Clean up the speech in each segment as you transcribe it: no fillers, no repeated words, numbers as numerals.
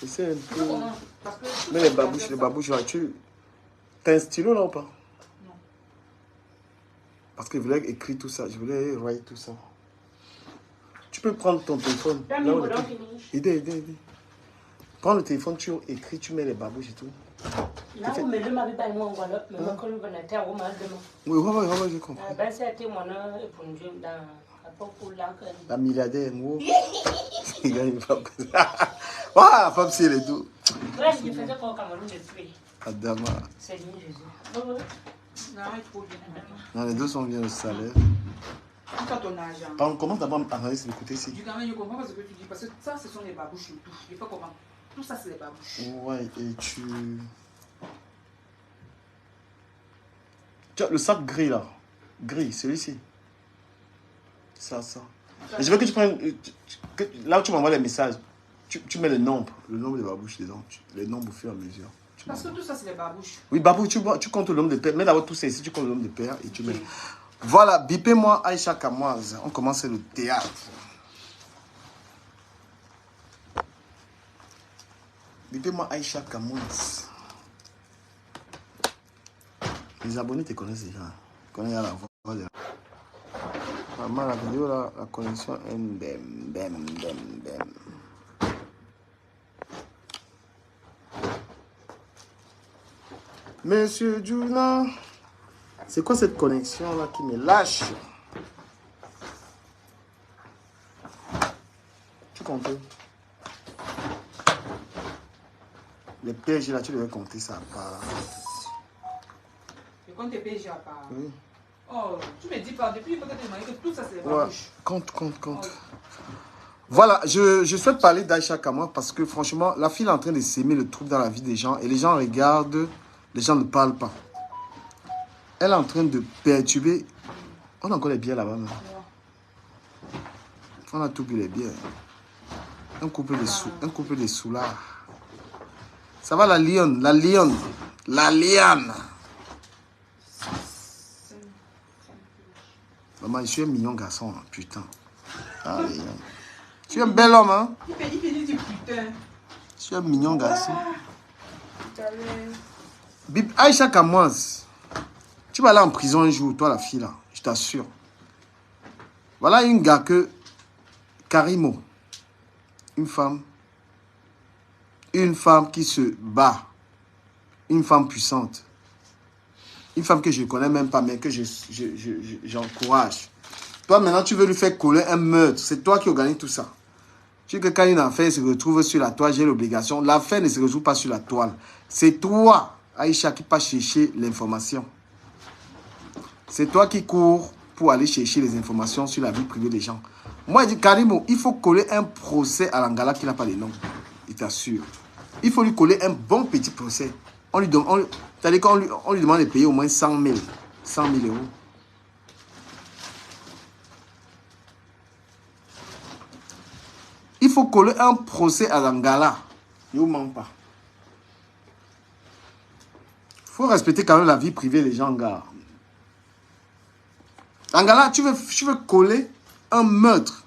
Essaye un peu. Mais les babouches là, t'as un stylo là ou pas? Non. Parce que je voulais écrire tout ça, je voulais write tout ça. Tu peux prendre ton téléphone. Aidez. Prends le téléphone, tu écris, tu mets les babouches et tout. Là, vous mettez ma vie moi, voilà, mais moi, quand vous venez à Roma, oui, j'ai compris. Ben, c'était mon la milliardaire, moi. Il gagne une femme comme ça. Ah, la femme, c'est les deux. Ouais, je faisais quoi au Cameroun depuis. Adama. C'est lui, Jésus. Non, les deux sont bien au salaire. Ton argent. Comment d'abord analyser le côté ici? Je comprends pas ce que tu dis, parce que ça, ce sont les babouches, tout. Je ne sais pas comment. Tout ça, c'est les babouches. Ouais, et tu as le sac gris là. Gris, celui-ci. Ça. Et je veux que tu prennes. Là où tu m'envoies les messages, tu mets le nombre de babouches dedans. Les nombres au fur et à mesure. Parce que tout ça, c'est les babouches. Oui, babouche, tu comptes le nombre de paires. Mets d'abord tout ça ici, tu comptes le nombre de paires et tu mets. Voilà, bipez-moi Aïcha Kamoise. On commence le théâtre. Bipez-moi Aïcha Kamoise. Les abonnés te connaissent déjà. Ils connaissent la voix. Vraiment, la vidéo, là, la connexion est bam. Monsieur Juna, c'est quoi cette connexion là qui me lâche? Tu comptes? Les PG là, tu devais compter ça à part. Je compte tes PG à part. Oui. Oh, tu me dis pas, depuis que tu m'as dit que tout ça c'est les babouches. Compte. Oh. Voilà, je souhaite parler d'Aïcha Kamoise parce que franchement, la fille est en train de s'aimer le trouble dans la vie des gens et les gens regardent, les gens ne parlent pas. Elle est en train de perturber. On a encore les bières là-bas. On a tout bu les bières. Un couple de soulards. Ça va la lionne. Maman, je suis un mignon garçon, putain. Allez, je suis un bel homme, hein. Il dit du putain. Je suis un mignon garçon. Aïcha Kamoise, tu vas aller en prison un jour, toi la fille là, je t'assure. Voilà une gars que Karimo, une femme qui se bat, une femme puissante, une femme que je ne connais même pas, mais que j'encourage. Toi maintenant tu veux lui faire coller un meurtre, c'est toi qui organise tout ça. Tu sais que quand une affaire se retrouve sur la toile, j'ai l'obligation, l'affaire ne se retrouve pas sur la toile. C'est toi, Aïcha, qui passe chercher l'information. C'est toi qui cours pour aller chercher les informations sur la vie privée des gens. Moi, je dis, Karimo, il faut coller un procès à Langala qui n'a pas de nom. Il t'assure. Il faut lui coller un bon petit procès. On lui demande de payer au moins 100 000 euros. Il faut coller un procès à Langala. Ne vous ment pas. Il faut respecter quand même la vie privée des gens, gars. Langala, tu veux coller un meurtre.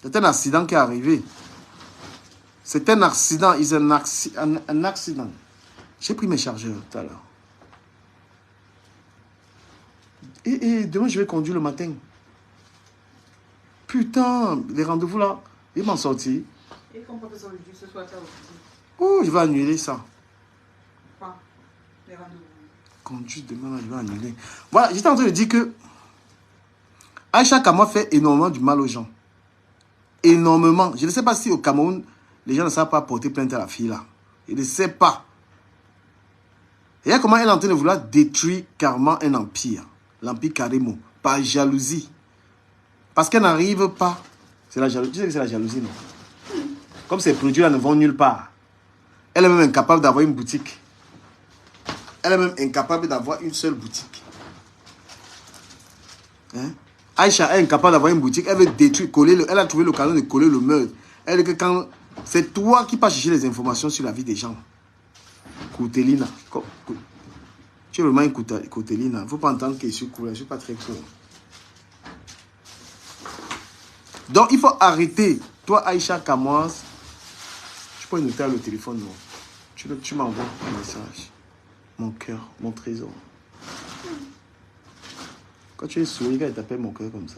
C'est un accident qui est arrivé. C'est un accident. Un accident. J'ai pris mes chargeurs tout à l'heure. Et demain, je vais conduire le matin. Putain, les rendez-vous là, ils m'ont sorti. Et qu'on peut faire ce soir, oh, je vais annuler ça. Pas les rendez-vous. Conduire demain, là, je vais annuler. Voilà, j'étais en train de dire que Aïcha Kamoise fait énormément du mal aux gens. Énormément. Je ne sais pas si au Cameroun, les gens ne savent pas porter plainte à la fille là. Je ne sais pas. Et là, comment elle est en train de vouloir détruire carrément un empire. L'empire Karimo. Par jalousie. Parce qu'elle n'arrive pas. C'est la jalousie. Tu sais que c'est la jalousie, non? Comme ces produits-là ne vont nulle part. Elle est même incapable d'avoir une boutique. Elle est même incapable d'avoir une seule boutique. Hein? Aïcha est incapable d'avoir une boutique. Elle veut détruire, coller. Elle a trouvé l'occasion de coller le meurtre. Elle dit que quand... C'est toi qui passes chercher les informations sur la vie des gens. Koutelina. Tu es vraiment une Koutelina. Il ne faut pas entendre que je suis cool. Je ne suis pas très cool. Donc, il faut arrêter Toi, Aïcha Kamoise, je peux noter le téléphone, non? Tu m'envoies un message. Mon cœur, mon trésor. Quand tu es souri, quand elle t'appelle mon cœur comme ça.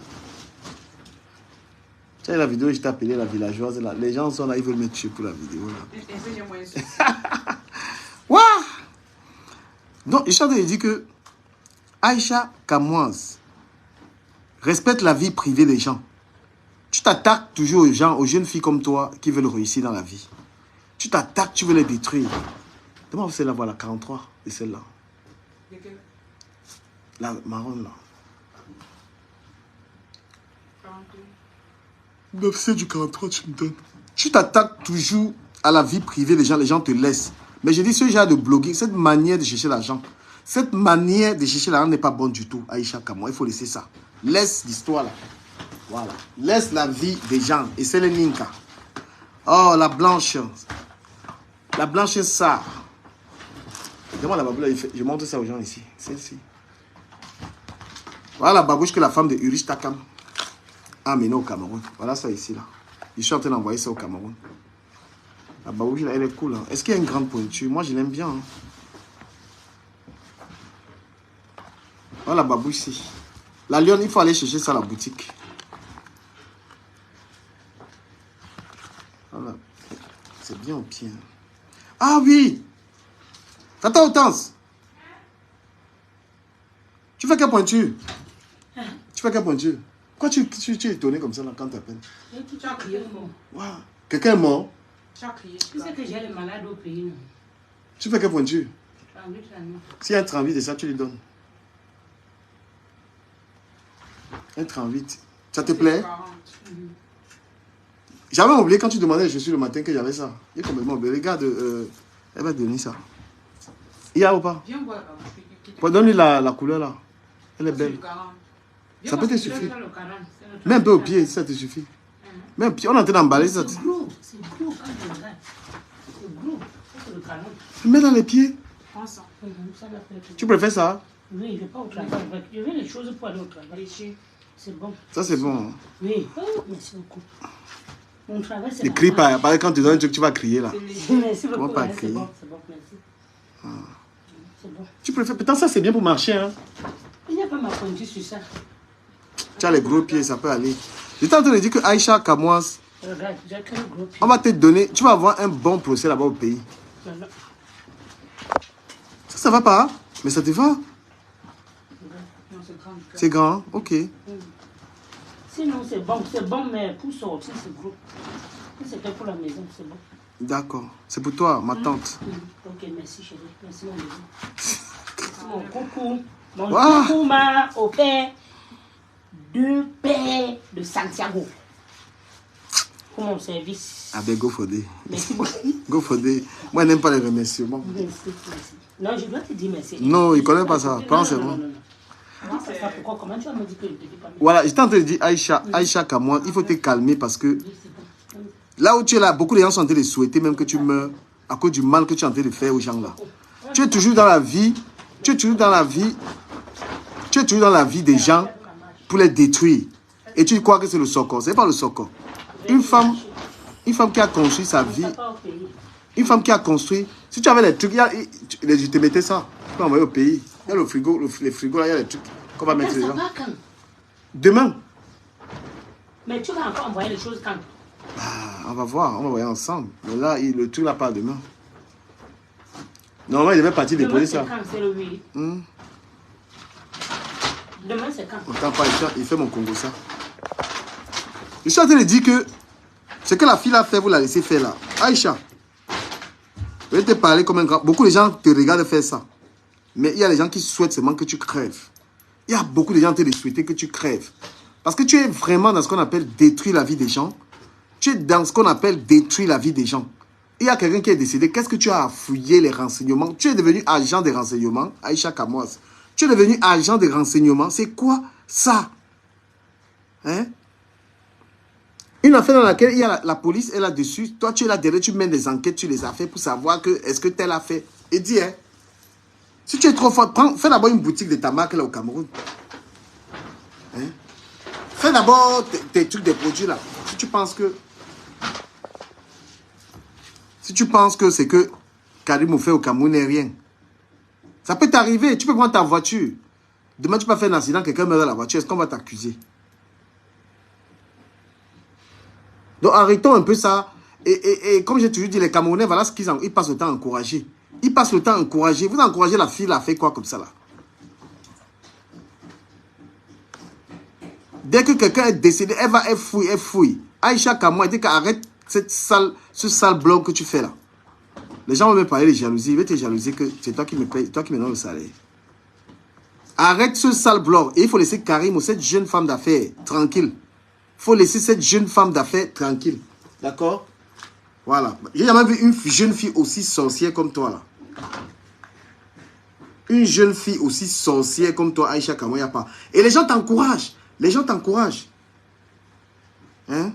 Tu as la vidéo, je t'ai appelé la villageoise. Là. Les gens sont là, ils veulent me tuer pour la vidéo. Waouh! Donc, il dit que Aïcha Kamoise respecte la vie privée des gens. Tu t'attaques toujours aux gens, aux jeunes filles comme toi qui veulent réussir dans la vie. Tu t'attaques, tu veux les détruire. Demande celle-là, voilà, 43, et celle-là. La marron, là. 9, c'est du 43, tu me donnes. Tu t'attaques toujours à la vie privée des gens, les gens te laissent. Mais je dis, ce genre de bloguing, cette manière de chercher l'argent, cette manière de chercher l'argent n'est pas bonne du tout, Aïcha Kamoise. Il faut laisser ça. Laisse l'histoire là. Voilà. Laisse la vie des gens. Et c'est les Ninka. Oh, la blanche. La blanche ça. Demande la babouche. Je montre ça aux gens ici. Celle-ci. Voilà la babouche que la femme de Urich Takam a amenée au Cameroun. Voilà ça ici là. Je suis en train d'envoyer ça au Cameroun. La babouche là, elle est cool. Hein. Est-ce qu'il y a une grande pointure? Moi, je l'aime bien. Hein. Voilà la babouche ici. La lionne, il faut aller chercher ça à la boutique. Voilà. C'est bien au pied. Hein. Ah oui! Tata Hortense! Tu fais quelle pointure? Tu fais quelle pointure? Pourquoi tu es étonné comme ça là, quand tu appelles? Tu as crié mort. Wow. Quelqu'un est mort? Tu as crié. Tu sais que j'ai les malades au pays. Non? Tu fais quelle pointure? 38 ans. S'il y a un 38 de ça, tu lui donnes. Un 38. Ça te plaît? J'avais oublié quand tu demandais, je suis le matin que j'avais ça. Il est complètement oublié. Regarde, elle va te donner ça. Il y a ou pas? Viens voir. Donne-lui la couleur là. Elle est belle. Ça peut te suffire. Mets un peu au pied, ça te suffit. Mets un pied, on est en train d'emballer ça. C'est gros quand je regarde. C'est gros. C'est le canon. Mets dans les pieds. Prends ça. Tu préfères ça? Oui, je ne vais pas au travail. Je veux les choses pour aller au travail. C'est bon. Ça c'est bon. Hein? Oui. Oh, merci beaucoup. Mon travail, c'est. Ne crie pas. Parce que quand tu donnes un truc, tu vas crier là. Merci beaucoup. Comment pas C'est crier? bon, merci. Ah. C'est bon. Tu préfères. Putain, ça c'est bien pour marcher. Hein? Il n'y a pas ma pointure sur ça. Tu as les gros pieds, ça peut aller. J'étais en train de dire que Aïcha Kamoise, Regarde, j'ai que le gros pied. on va te donner. Tu vas avoir un bon procès là-bas au pays. Non. Ça va pas? Mais ça te va? Non, c'est grand. C'est grand, ok. Sinon, c'est bon, mais pour sortir, c'est gros. C'était pour la maison, c'est bon. D'accord. C'est pour toi, ma tante. Ok, merci chérie. Merci mon bébé. Merci mon coucou. Mon Wow. coucou, ma au père. 2 pères de Santiago. Pour mon service. Ah ben, go for day. Merci beaucoup. Go for day. Moi, je n'aime pas les remerciements. Merci. Non, je dois te dire merci. Non, il ne connaît pas ça. Pense c'est bon. Non. Pourquoi? Comment tu vas me dire que je ne te dis pas? Voilà, j'étais en train de dire Aïcha Kamoise, il faut te calmer parce que Oui, c'est bon. là où tu es là, beaucoup de gens sont en train de souhaiter même que tu meurs à cause du mal que tu es en train de faire aux gens là. Tu es toujours dans la vie, tu es toujours dans la vie des gens pour les détruire. Et tu crois que c'est le socor. Ce n'est pas le socor. Une femme qui a construit sa vie, une femme qui a construit, si tu avais les trucs, je te mettais ça, tu peux envoyer au pays. Il y a le frigo, les frigos là, il y a les trucs qu'on va mettre les gens. Demain. Mais tu vas encore envoyer les choses quand? On va voir, on va voir ensemble. Mais là, le truc là part demain. Normalement, il devait partir déposer ça. Demain, c'est quand? C'est le 8. Demain, c'est quand? Autant pas, il fait mon Congo ça. Je suis en train de dire que ce que la fille a fait, vous la laissez faire là. Aïcha, je vais te parler comme un grand. Beaucoup de gens te regardent faire ça. Mais il y a des gens qui souhaitent seulement que tu crèves. Il y a beaucoup de gens qui te souhaitent que tu crèves. Parce que tu es vraiment dans ce qu'on appelle détruire la vie des gens. Tu es dans ce qu'on appelle détruire la vie des gens. Il y a quelqu'un qui est décédé. Qu'est-ce que tu as à fouiller les renseignements? Tu es devenu agent de renseignement, Aïcha Kamoise. Tu es devenu agent de renseignement. C'est quoi ça? Hein? Une affaire dans laquelle il y a la police est là-dessus. Toi, tu es là derrière, tu mènes des enquêtes sur les affaires pour savoir que est-ce que tel a fait. Et dis, hein? Si tu es trop fort, fais d'abord une boutique de ta marque là au Cameroun. Hein? Fais d'abord tes trucs, des produits là. Si tu penses que Si tu penses que c'est que Karim fait au Cameroun n'est rien, ça peut t'arriver. Tu peux prendre ta voiture. Demain, tu peux faire un accident, quelqu'un meurt dans la voiture. Est-ce qu'on va t'accuser? Donc, arrêtons un peu ça. Et comme j'ai toujours dit, les Camerounais, voilà ce qu'ils ils passent le temps à encourager. Ils passent le temps à encourager. Vous encouragez la fille, elle fait quoi comme ça, là? Dès que quelqu'un est décédé, elle fouille. Aïcha Kamwa, elle dit qu'arrête ce sale blog que tu fais là. Les gens vont me parler de jalousie. Ils vont te jalouser que c'est toi qui me paye, toi qui me donne le salaire. Arrête ce sale blog. Et il faut laisser Karim ou cette jeune femme d'affaires tranquille. Il faut laisser cette jeune femme d'affaires tranquille. D'accord? Voilà. J'ai jamais vu une jeune fille aussi sorcière comme toi là. Une jeune fille aussi sorcière comme toi, Aïcha Kamwa, il n'y a pas. Et les gens t'encouragent. Les gens t'encouragent. Hein?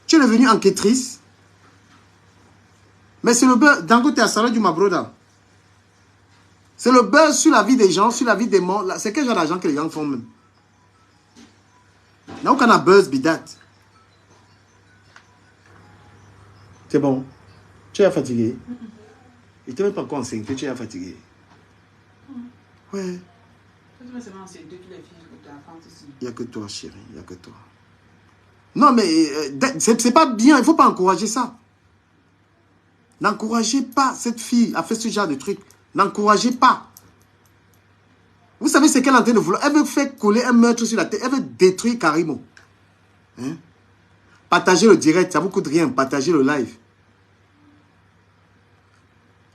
Tu es devenue enquêtrice. Mais c'est le beurre. Dango, tu es à Salon du Mabroda. C'est le beurre sur la vie des gens, sur la vie des morts. C'est quel genre d'argent que les gens font même? Là où on a buzz, bidat. C'est bon. Tu es fatigué. Il ne t'est même pas encore enseigné que tu es fatigué. Ouais. Il n'y a que toi, chérie. Il n'y a que toi. Non, mais c'est pas bien. Il ne faut pas encourager ça. N'encouragez pas cette fille à faire ce genre de truc. N'encouragez pas. Vous savez ce qu'elle est en train de vouloir? Elle veut faire coller un meurtre sur la tête. Elle veut détruire Karimo. Hein? Partagez le direct, ça vous coûte rien. Partagez le live.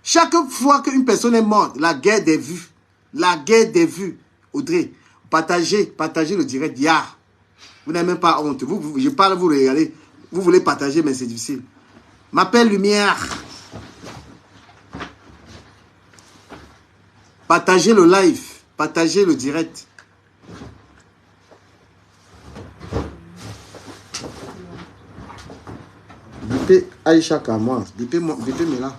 Chaque fois qu'une personne est morte, la guerre des vues. La guerre des vues. Audrey, partagez le direct. Ya. Vous n'avez même pas honte. Je parle, vous regardez. Vous voulez partager, mais c'est difficile. M'appelle Lumière. Partagez le live. Partagez le direct. Bipé Aïcha Kamwa. Bipé Mela.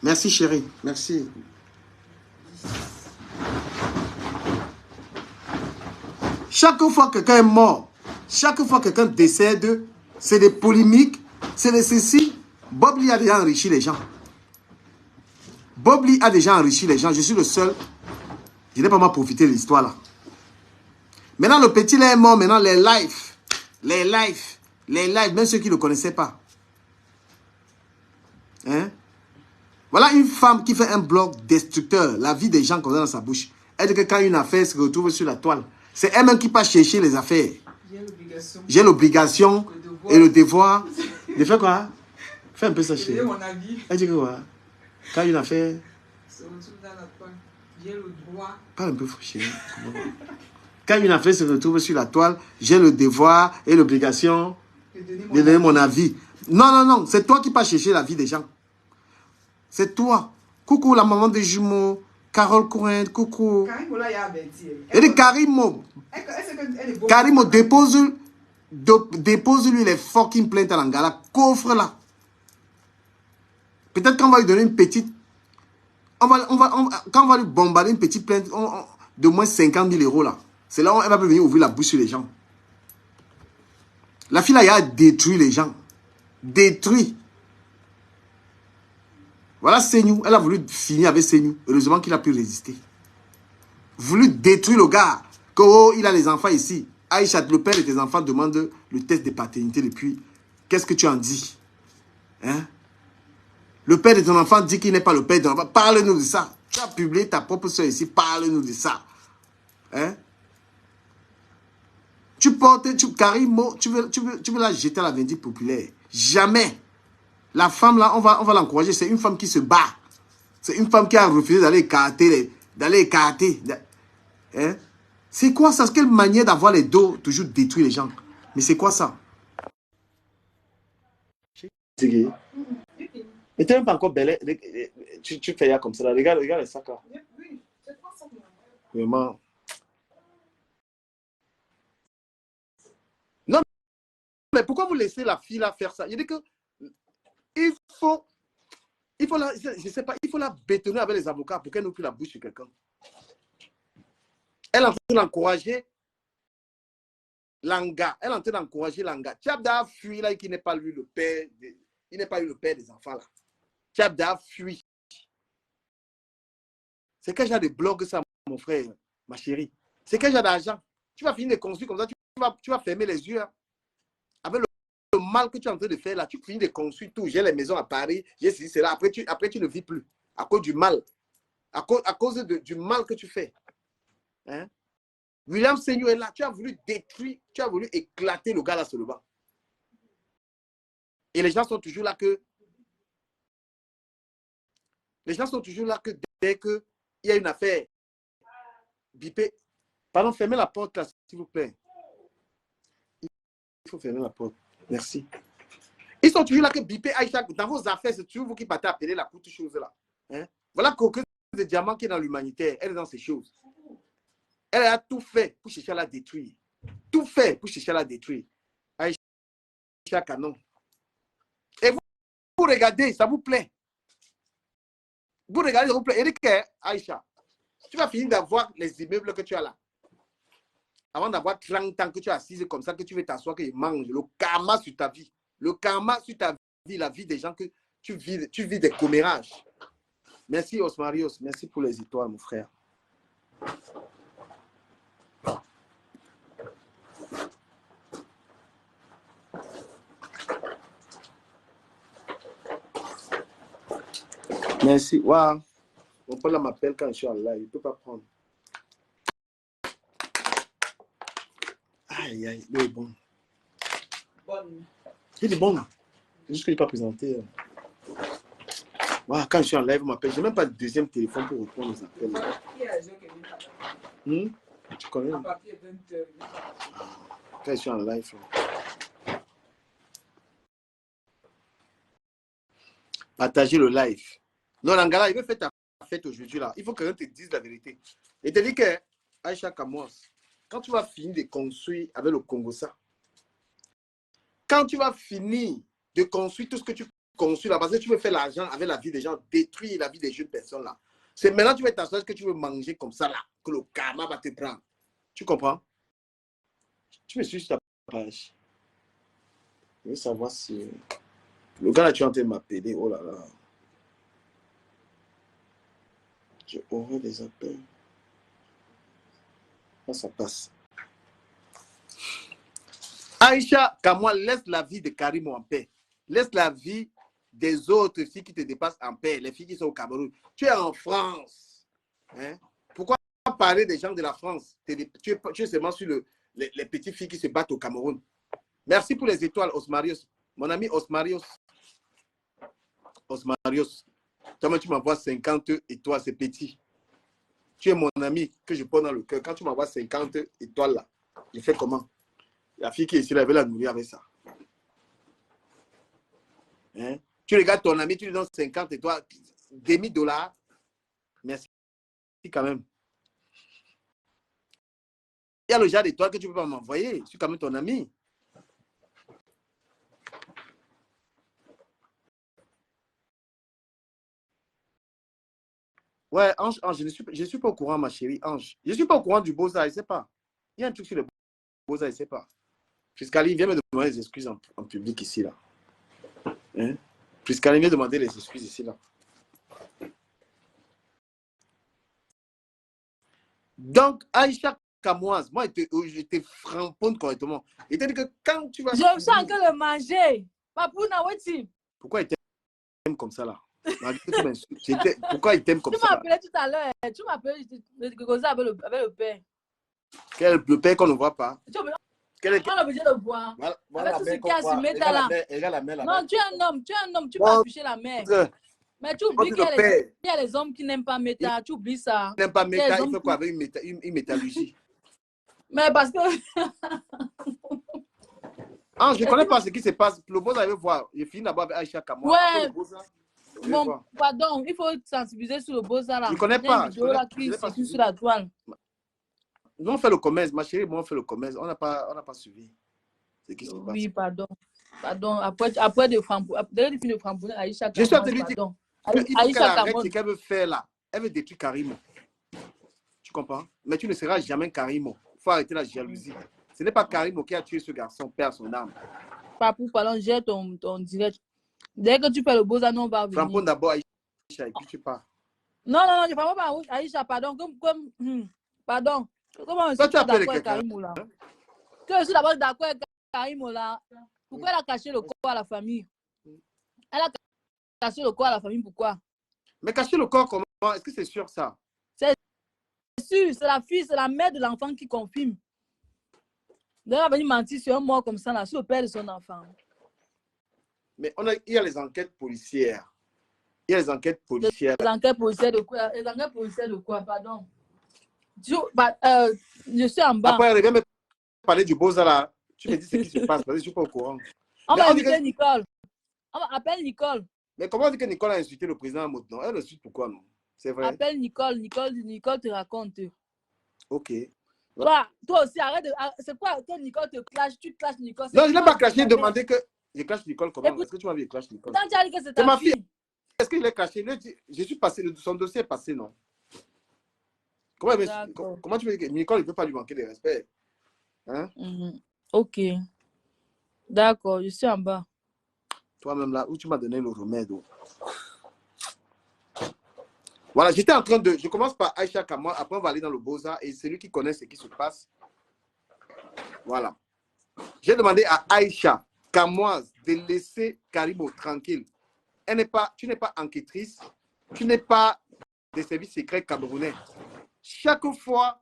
Merci chérie. Merci. Chaque fois que quelqu'un est mort, chaque fois que quelqu'un décède, c'est des polémiques, c'est des ceci. Bob Lee a déjà enrichi les gens. Bob Lee a déjà enrichi les gens. Je suis le seul. Je n'ai pas mal profité de l'histoire là. Maintenant, le petit là est mort. Maintenant, les lives, même ceux qui ne le connaissaient pas. Hein? Voilà une femme qui fait un blog destructeur. La vie des gens qu'on a dans sa bouche. Elle dit que quand une affaire se retrouve sur la toile, c'est elle-même qui passe chercher les affaires. J'ai l'obligation et le devoir de faire quoi? Fais un peu ça chez moi. Elle dit que quoi? Quand une affaire se retrouve dans la toile, j'ai le droit. Parle un peu chérie. Quand une affaire se retrouve sur la toile, j'ai le devoir et l'obligation de donner mon avis. Non, non, non. C'est toi qui passes chercher la vie des gens. C'est toi. Coucou la maman des jumeaux. Carole Courant, coucou. Elle dit Karimo. Karimo, dépose-lui les fucking plaintes à l'Angala. Coffre-la. Peut-être qu'on va lui donner une petite... quand on va lui bombarder une petite plainte de moins 50 000 euros là, c'est là où elle va venir ouvrir la bouche sur les gens. La fille là, elle a détruit les gens. Détruit. Voilà Seignou. Elle a voulu finir avec Seignou. Heureusement qu'il a pu résister. Voulu détruire le gars. Que, oh, il a les enfants ici. Aïcha, le père de tes enfants demande le test de paternité depuis. Qu'est-ce que tu en dis? Hein? Le père de ton enfant dit qu'il n'est pas le père de ton enfant. Parle-nous de ça. Tu as publié ta propre soeur ici. Parle-nous de ça. Hein? Tu portes, Karimo, tu veux la jeter à la vindicte populaire. Jamais. La femme là, on va l'encourager. C'est une femme qui se bat. C'est une femme qui a refusé d'aller écarter. Hein? C'est quoi ça? Quelle manière d'avoir les dos, toujours détruire les gens? Mais c'est quoi ça? Mais tu n'es même pas encore belle. Tu fais ya comme ça. Là. Regarde les sacs là. Oui, c'est quoi ça? Vraiment. Non, mais pourquoi vous laissez la fille là faire ça? Il dit que il faut la, je sais pas, il faut la bétonner avec les avocats pour qu'elle n'ouvre plus la bouche sur quelqu'un. Elle est en train d'encourager Langa, elle est en train d'encourager Langa. Tchabda a fui là, qui n'est pas lui le père, il n'est pas lui le père des enfants là. Tchabda a fui. C'est quel genre de blog ça, mon frère, ma chérie? C'est quel genre d'argent? Tu vas finir de construire comme ça, tu vas fermer les yeux. Hein. Avec le mal que tu es en train de faire là, tu finis de construire tout. J'ai les maisons à Paris, j'ai ceci, c'est là. Après, tu ne vis plus. À cause du mal. À cause du mal que tu fais. Hein? William Seigneur est là. Tu as voulu détruire, tu as voulu éclater le gars là sur le banc. Et les gens sont toujours là que. Les gens sont toujours là que dès qu'il y a une affaire. Bipé. Pardon, fermez la porte là, s'il vous plaît. Il faut fermer la porte. Merci. Ils sont toujours là que bipé Aïcha. Dans vos affaires, c'est toujours vous qui partez appeler la courte chose là. Hein? Voilà coqueuse de diamant qui est dans l'humanitaire. Elle est dans ces choses. Elle a tout fait pour chercher à la détruire. Tout fait pour chercher à la détruire. Aïcha Canon. Et vous regardez, ça vous plaît. Vous regardez, ça vous plaît. Eric, Aïcha, tu vas finir d'avoir les immeubles que tu as là. Avant d'avoir 30 ans que tu es assise comme ça, que tu veux t'asseoir, que tu manges. Le karma sur ta vie. Le karma sur ta vie, la vie des gens que tu vis des commérages. Merci Osmarios, merci pour les étoiles, mon frère. Merci. Waouh. Mon père m'appelle quand je suis en live. Il ne peut pas prendre. Aïe, aïe, il est bon. Bonne. Il est bon. Juste que je n'ai pas présenté. Wow, quand je suis en live, on m'appelle. Je n'ai même pas de deuxième téléphone pour répondre aux appels. Tu connais? Quand je suis en live. Partagez le live. Non, Langala, il veut faire ta fête aujourd'hui là. Il faut que quelqu'un te dise la vérité. Et te dit que, Aïcha Kamwas, quand tu vas finir de construire avec le Congo ça, quand tu vas finir de construire tout ce que tu construis là, parce que tu veux faire l'argent avec la vie des gens, détruire la vie des jeunes personnes là. C'est maintenant que tu vas t'asseoir que tu veux manger comme ça là, que le karma va te prendre. Tu comprends? Tu me suis sur ta page. Je veux savoir si... Le gars là, tu es en train de m'appeler. Oh là là. J'ai horreur des appels. Là, ça passe. Aïcha, Kamwa, laisse la vie de Karim en paix. Laisse la vie des autres filles qui te dépassent en paix. Les filles qui sont au Cameroun. Tu es en France. Hein? Pourquoi parler des gens de la France? Tu es seulement sur les petites filles qui se battent au Cameroun. Merci pour les étoiles, Osmarios. Mon ami Osmarios. Osmarios. Toi, tu m'envoies 50 étoiles, c'est petit. Tu es mon ami que je prends dans le cœur. Quand tu m'envoies 50 étoiles là, je fais comment? La fille qui est ici, elle veut la nourrir avec ça. Hein? Tu regardes ton ami, tu lui donnes 50 étoiles, $1000. Merci quand même. Il y a le genre d'étoiles que tu ne peux pas m'envoyer. Je suis quand même ton ami. Ouais, Ange, je ne suis pas au courant, ma chérie, Ange. Je ne suis pas au courant du Beaux-Arts, je ne sais pas. Il y a un truc sur le Beaux-Arts, je ne sais pas. Fiscaline vient me demander des excuses en public ici, là. Hein? Fiscaline vient demander les excuses ici, là. Donc, Aïcha Kamoise, moi, je te framponne correctement. Il t'a dit que quand tu vas... Je suis en train de manger. Pourquoi il t'aime comme ça, là? Pourquoi il t'aime comme ça? Tu m'as appelé tout à l'heure. Tu m'as appelé avec le père. Le père qu'on ne voit pas. On a besoin de voir. Voilà, avec tout ce qui a se mettre là. Non, tu es un homme. Tu peux afficher la mère. Mais tu oublies qu'il y a les hommes qui n'aiment pas Meta. Tu oublies ça. Il n'aime pas Meta, il fait quoi avec une métallurgie? Mais parce que... Ah, je ne connais pas ce qui se passe. Le Beaux-Arts, il veut voir. Il finit d'abord avec Aïcha Kamwa. Ouais. Bon, pardon, il faut sensibiliser sur le Beaux-Arts là. Je ne connais pas. Il y a une vidéo là qui circule sur la toile. Nous, on fait le commerce. Ma chérie, moi, on fait le commerce. On n'a pas suivi ce qui se passe. Oui, pardon. Pardon. Après de Frambourg, Aïcha Kamwa. Je suis en train de lui dire qu'elle arrête ce qu'elle veut faire là. Elle veut détruire Karimo. Tu comprends? Mais tu ne seras jamais Karimo. Il faut arrêter la jalousie. Ce n'est pas Karimo qui a tué ce garçon, père son âme. Papou, pardon, j'ai ton direct. Dès que tu fais le Boza, non, on va venir. Frappons d'abord Aïcha et puis tu pars. Non, je ne parle pas Aïcha, pardon. Pardon. Comment je suis d'accord avec Karimo là? Que je suis d'abord d'accord avec Karimo là. Pourquoi elle a caché le corps à la famille? Elle a caché le corps à la famille, pourquoi? Mais cacher le corps comment? Est-ce que c'est sûr ça? C'est sûr, c'est la fille, c'est la mère de l'enfant qui confirme. Donc, elle va venir mentir sur un mort comme ça, là, sur le père de son enfant. Mais il y a les enquêtes policières. Il y a les enquêtes policières. Les enquêtes policières de quoi? Les enquêtes policières de quoi, pardon? Je suis en bas. Après, elle vient me parler du Boza là. Tu me dis ce qui se passe, parce que je ne suis pas au courant. On va inviter Nicole. On va appeler Nicole. Mais comment on dit que Nicole a insulté le président Moutnon? Elle insulte pourquoi, non? C'est vrai. Appelle Nicole. Nicole te raconte. Ok. Toi aussi, arrête de... C'est quoi que Nicole te clash? Tu clashes Nicole. Non, je ne l'ai pas clashé. Demandé que... Je clash Nicole comment? Est-ce que tu m'as vu clash Nicole? Quand tu as dit que c'est ta fille. Est-ce qu'il est clashé? Je suis passé, son dossier est passé, non? Comment tu me dis que Nicole ne peut pas lui manquer de respect? Hein? Ok. D'accord, je suis en bas. Toi-même là, où tu m'as donné le remède. Voilà, j'étais en train de... Je commence par Aïcha Kamois, après on va aller dans le Boza et c'est lui qui connaît ce qui se passe. Voilà. J'ai demandé à Aïcha Kamoise de laisser Karimo tranquille. Tu n'es pas enquêtrice, tu n'es pas des services secrets camerounais. Chaque fois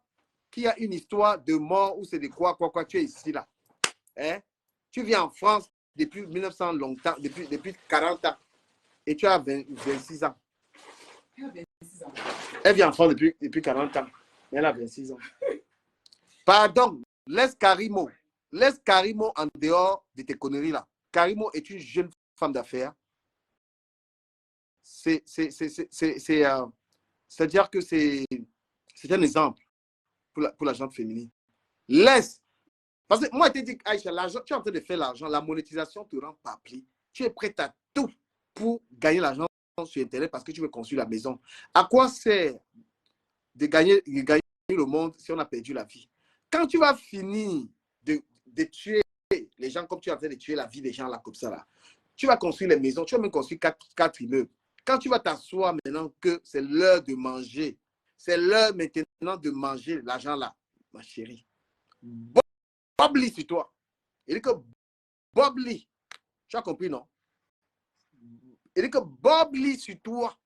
qu'il y a une histoire de mort ou c'est de quoi, tu es ici là. Hein? Tu viens en France depuis 1900 longtemps, depuis 40 ans et tu as 26 ans. Elle vient en France depuis 40 ans. Elle a 26 ans. Pardon, laisse Karimo en dehors de tes conneries là. Karimo est une jeune femme d'affaires. C'est-à-dire que c'est un exemple pour la gente féminine. Laisse. Parce que moi, je t'ai dit, Aïcha, tu es en train de faire l'argent, la monétisation te rend papli. Tu es prête à tout pour gagner l'argent sur Internet parce que tu veux construire la maison. À quoi sert de gagner le monde si on a perdu la vie? Quand tu vas finir de tuer les gens comme tu es en train de tuer la vie des gens là comme ça, là, tu vas construire les maisons, tu vas même construire 4 immeubles. Quand tu vas t'asseoir maintenant que c'est l'heure de manger, c'est l'heure maintenant de manger l'argent là, ma chérie. Bob Lee sur toi. Il dit que Bob Lee, tu as compris, non? Il dit que Bob Lee sur toi.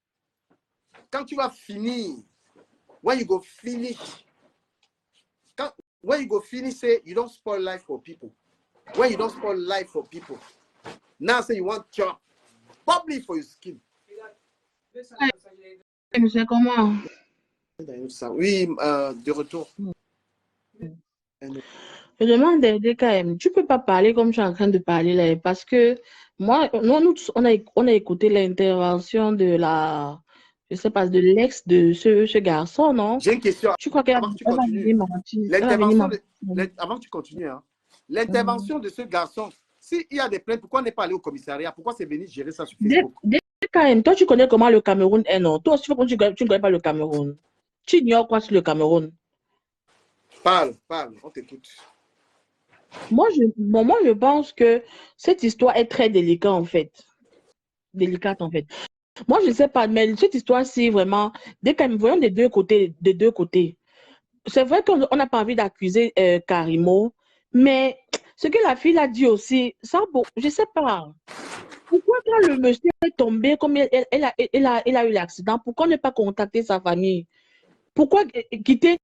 Quand tu vas finir, when you go finish, when you go finish, say you don't spoil life for people. When you don't spoil life for people, now say you want job, Bob Lee for your skin. Monsieur, comment? Oui, de retour. Je demande DKM, tu peux pas parler comme je suis en train de parler là, parce que moi, nous tous, on a écouté l'intervention de je sais pas, de l'ex de ce garçon, non? J'ai une question. Tu crois qu'elle avant que tu continues. Avant que tu continues, hein, l'intervention de ce garçon, s'il y a des plaintes, pourquoi on n'est pas allé au commissariat? Pourquoi c'est venu gérer ça sur Facebook? DKM, toi, tu connais comment le Cameroun est, non? Toi aussi, tu ne connais pas le Cameroun. Tu ignores quoi sur le Cameroun? Parle, on t'écoute. Moi, je pense que cette histoire est très délicate, en fait. Moi, je ne sais pas, mais cette histoire-ci, vraiment, voyons des deux côtés. C'est vrai qu'on n'a pas envie d'accuser Karimo, mais ce que la fille a dit aussi, ça, bon, je ne sais pas. Pourquoi quand le monsieur est tombé, comme elle a eu l'accident, pourquoi ne pas contacter sa famille? Pourquoi quitter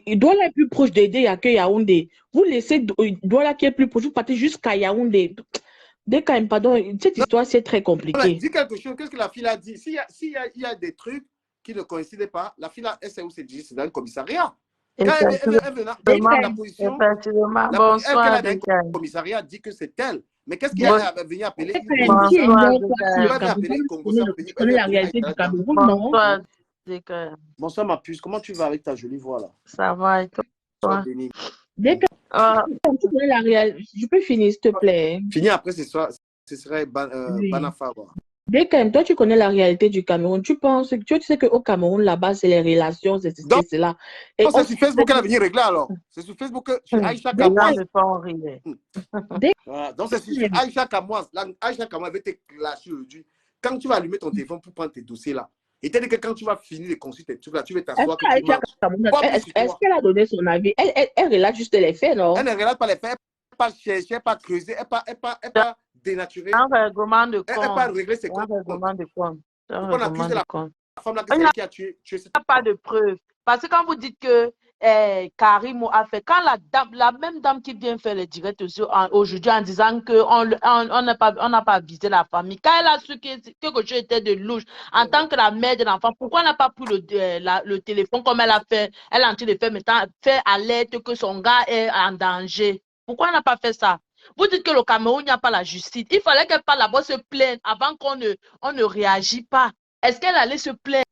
Douala est plus proche d'aider à que Yaoundé? Vous laissez Douala qui est plus proche, vous partez jusqu'à Yaoundé. DKM, pardon, cette histoire, c'est très compliqué. Voilà, dis quelque chose, qu'est-ce que la fille a dit? S'il y a des trucs qui ne coïncidaient pas, la fille, elle sait où c'est dit, c'est dans le commissariat. Quand elle venait dans la position, bonsoir, le commissariat dit que c'est elle. Mais qu'est-ce qu'il y a à venir appeler? Bonsoir ma puce, comment tu vas avec ta jolie voix là? Ça va et toi? Je peux finir s'il te plaît. Finir après ce soir, ce serait Banafa. Dès que toi, tu connais la réalité du Cameroun, tu sais qu'au Cameroun, là-bas, c'est les relations, c'est Donc, cela. Et c'est sur Facebook qu'elle a venu régler alors. C'est sur Facebook que sur Aïcha Les gens Kamoise. ne font rien. Voilà. Donc, c'est sur Aïcha Kamoise. Aïcha Kamoise avait été clashée aujourd'hui. Quand tu vas allumer ton téléphone pour prendre tes dossiers là, et t'as dit que quand tu vas finir de consulter tes trucs là, tu vas t'asseoir. Est-ce qu'elle a donné son avis? Elle relate juste les faits, non? Elle ne relate pas les faits, elle pas chercher, elle pas creuser, elle pas dénaturer. Un règlement de compte. Elle pas régler ses comptes. Un règlement de compte. Pourquoi on accuse la femme là que c'est elle qui a tué cette femme? Pas de preuves. Parce que quand vous dites que Karimo a fait, quand la même dame qui vient faire les directs aujourd'hui en disant qu'on n'a pas visé la famille, quand elle a su que je étais de louche en tant que la mère de l'enfant, pourquoi elle n'a pas pris le téléphone comme elle a fait? Elle a en train de faire maintenant, fait alerte que son gars est en danger. Pourquoi elle n'a pas fait ça? Vous dites que le Cameroun n'y a pas la justice. Il fallait qu'elle parle là-bas se plaindre avant qu'on ne réagit pas. Est-ce qu'elle allait se plaindre?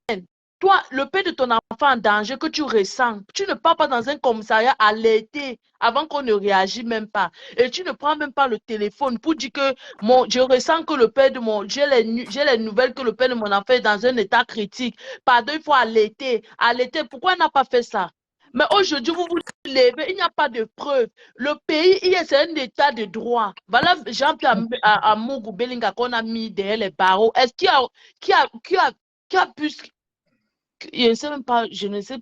Toi, le père de ton enfant en danger que tu ressens, tu ne pars pas dans un commissariat alerté avant qu'on ne réagisse même pas. Et tu ne prends même pas le téléphone pour dire que je ressens que le père de j'ai les nouvelles que le père de mon enfant est dans un état critique. Pardon, il faut alerter. Alerter, pourquoi elle n'a pas fait ça? Mais aujourd'hui, vous vous levez, il n'y a pas de preuves. Le pays, c'est un état de droit. Voilà, Jean-Pierre Amougou Belinga qu'on a mis derrière les barreaux. Est-ce qui a pu... Je ne sais même pas, je ne sais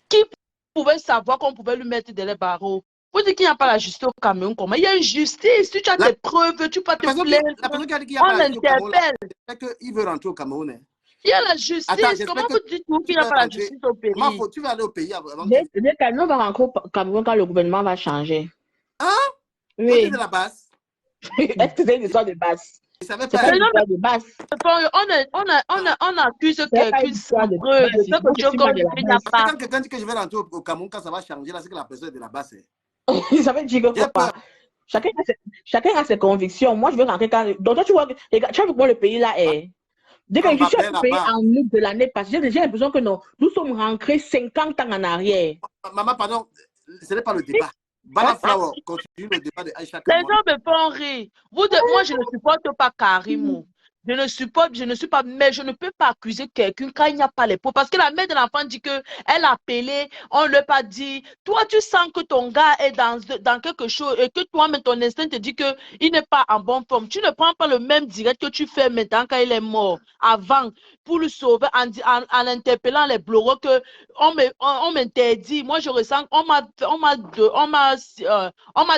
qui pouvait savoir qu'on pouvait lui mettre derrière les barreaux. Vous dites qu'il n'y a pas la justice au Cameroun, comment? Il y a une justice, si tu as des preuves, tu peux te plaindre. La personne qui a dit qu'il n'y a pas la justice au Cameroun, c'est qu'il veut rentrer au Cameroun. Hein. Il y a la justice. Attends, comment vous dites qu'il n'y a pas la justice au pays? Tu vas aller au pays avant. Dès qu'on va rentrer au Cameroun quand le gouvernement va changer. Hein? Oui. C'est de la base. Est-ce que c'est une histoire de base? Je savais C'est pas. pas une histoire de base. On accuse quelqu'un sans preuve. Quand quelqu'un dit que je vais rentrer au Cameroun, quand ça va changer, là, c'est que la personne est de la base. Ça veut dire que quoi? Chacun a ses convictions. Moi, je veux rentrer quand. Donc, toi, tu vois comment le pays là est. Dès que je suis au pays en août de l'année passée, j'ai l'impression que non, nous sommes rentrés 50 ans en arrière. Maman, pardon, ce n'est pas le débat. Bala Flower continue le débat de Aïcha Les Kamoise. gens me font rire. Moi, je ne supporte pas Karimo. Je ne suis pas, mais je ne peux pas accuser quelqu'un quand il n'y a pas les preuves. Parce que la mère de l'enfant dit qu'elle a appelé, on ne lui a pas dit. Toi, tu sens que ton gars est dans quelque chose et que toi-même, ton instinct te dit qu'il n'est pas en bonne forme. Tu ne prends pas le même direct que tu fais maintenant quand il est mort, avant, pour le sauver en interpellant les blogos que on m'interdit. Moi, je ressens, on m'a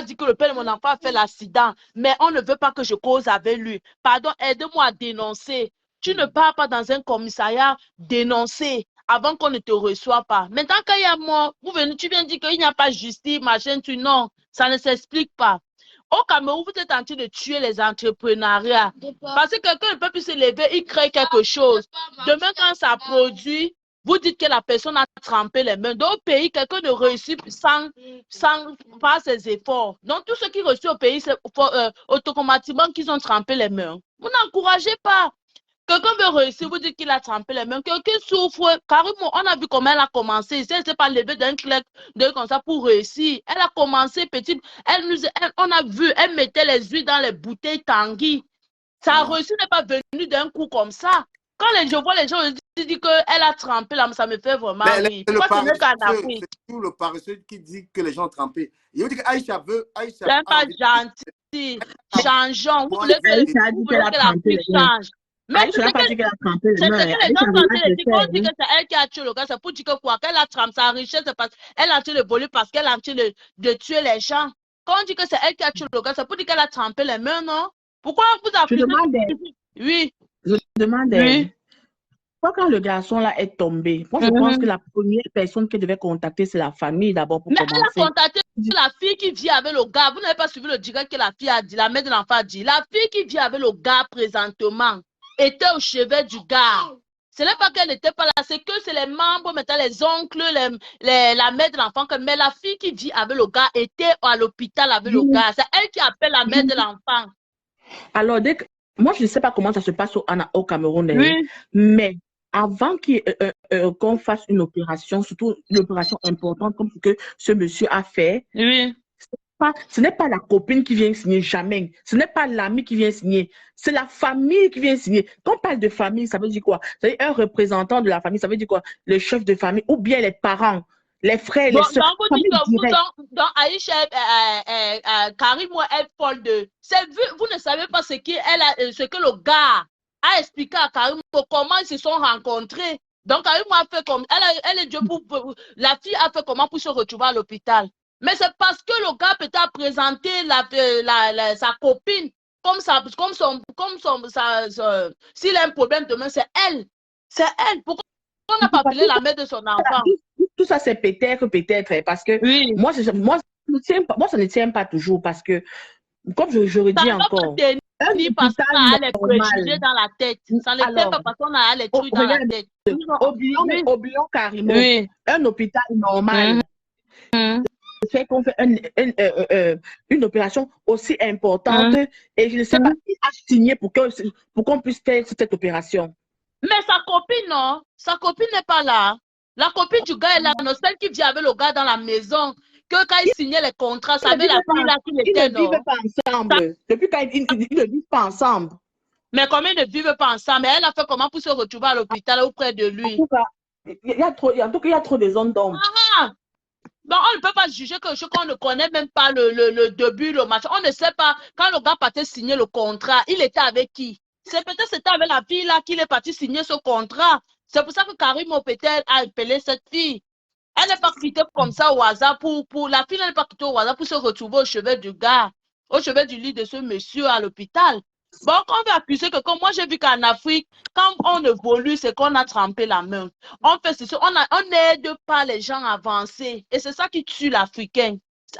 dit que le père de mon enfant a fait l'accident, mais on ne veut pas que je cause avec lui. Pardon, aide-moi à dénoncer. Tu ne pars pas dans un commissariat dénoncer avant qu'on ne te reçoive pas. Maintenant, quand il y a mort, tu viens dire qu'il n'y a pas justice, machin, non, ça ne s'explique pas. Au Cameroun, vous êtes en train de tuer les entrepreneuriats. Parce que quelqu'un ne peut plus se lever, il crée quelque chose. Demain, quand ça produit, vous dites que la personne a trempé les mains. Dans le pays, quelqu'un ne réussit sans faire ses efforts. Donc, tout ce qui réussit au pays, c'est automatiquement qu'ils ont trempé les mains. Vous n'encouragez pas. Quelqu'un veut réussir, vous dites qu'il a trempé les mains. Quelqu'un souffre. Carrément, on a vu comment elle a commencé. Elle ne s'est pas levée d'un clic comme ça pour réussir. Elle a commencé petite. On a vu, elle mettait les huiles dans les bouteilles Tanguy. Ça a réussi, n'est pas venu d'un coup comme ça. Quand je vois les gens disent qu'elle a trempé, là, ça me fait vraiment rire. C'est tout le paresseux qui dit que les gens ont trempé. Il veut dire qu'Aïcha veut. C'est pas gentil. Changeons. Vous voulez que la fille change. Mais c'est que les gens sont dit que c'est elle qui a tué le gars. C'est pour dire que quoi? Qu'elle a trempé sa richesse, c'est parce qu'elle a tué le voler parce qu'elle a tué de tuer les gens. Quand on dit que c'est elle qui a tué le gars, c'est pour dire qu'elle a trempé les mains, non? Pourquoi vous accusez? Oui. Je demandais. Oui. Quand le garçon là est tombé, moi je pense que la première personne qu'elle devait contacter, c'est la famille d'abord pour commencer. Elle a contacté la fille qui vit avec le gars. Vous n'avez pas suivi le direct que la fille a dit, la mère de l'enfant a dit. La fille qui vit avec le gars présentement était au chevet du gars. Ce n'est pas qu'elle n'était pas là, c'est que c'est les membres, maintenant les oncles, la mère de l'enfant. Mais la fille qui vit avec le gars était à l'hôpital avec le gars. C'est elle qui appelle la mère de l'enfant. Alors, moi, je ne sais pas comment ça se passe au Cameroun, mais avant qu'on fasse une opération, surtout une opération importante comme ce que ce monsieur a fait, ce n'est pas la copine qui vient signer, jamais. Ce n'est pas l'ami qui vient signer. C'est la famille qui vient signer. Quand on parle de famille, ça veut dire quoi? Ça veut dire un représentant de la famille, ça veut dire quoi? Le chef de famille ou bien les parents, les frères, les soeurs. Donc, Aïcha, Karim, elle folle de. Vous ne savez pas ce que le gars a expliqué à Karim comment ils se sont rencontrés. Donc, Karim a fait comme. Elle est Dieu pour. La fille a fait comment pour se retrouver à l'hôpital. Mais c'est parce que le gars peut-être présenté sa copine s'il a un problème demain, c'est elle. C'est elle. Pourquoi on n'a pas appelé la mère de son enfant? Tout ça, c'est peut-être, parce que oui. moi, ça ne tient pas toujours parce que, comme je redis encore, parce qu'on a les préjugés dans la tête. Ça ne tient pas parce qu'on a les trucs dans la tête. Oublions carrément. Oui. Un hôpital normal. Fait qu'on fait une opération aussi importante et je ne sais pas qui a signé pour qu'on puisse faire cette opération. Mais sa copine, non. Sa copine n'est pas là. La copine du gars est là, non. Celle qui vit avec le gars dans la maison, que quand il signait les contrats, ça avait la fille là qui était, non. Ils ne vivent pas ensemble. Depuis quand ils ne vivent pas ensemble. Mais comme ils ne vivent pas ensemble, elle a fait comment pour se retrouver à l'hôpital auprès de lui? En tout cas, il y a trop de zones d'ombre. Donc, on ne peut pas juger quelque chose qu'on ne connaît même pas le début, le match. On ne sait pas, quand le gars partait signer le contrat, il était avec qui? C'est peut-être c'était avec la fille là qu'il est parti signer ce contrat. C'est pour ça que Karim peut-être a appelé cette fille. Elle n'est pas quittée comme ça au hasard la fille n'est pas quittée au hasard pour se retrouver au chevet du gars, au chevet du lit de ce monsieur à l'hôpital. Bon, quand on veut accuser que, comme moi j'ai vu qu'en Afrique, quand on évolue, c'est qu'on a trempé la main. On fait ceci, on n'aide pas les gens à avancer. Et c'est ça qui tue l'Africain.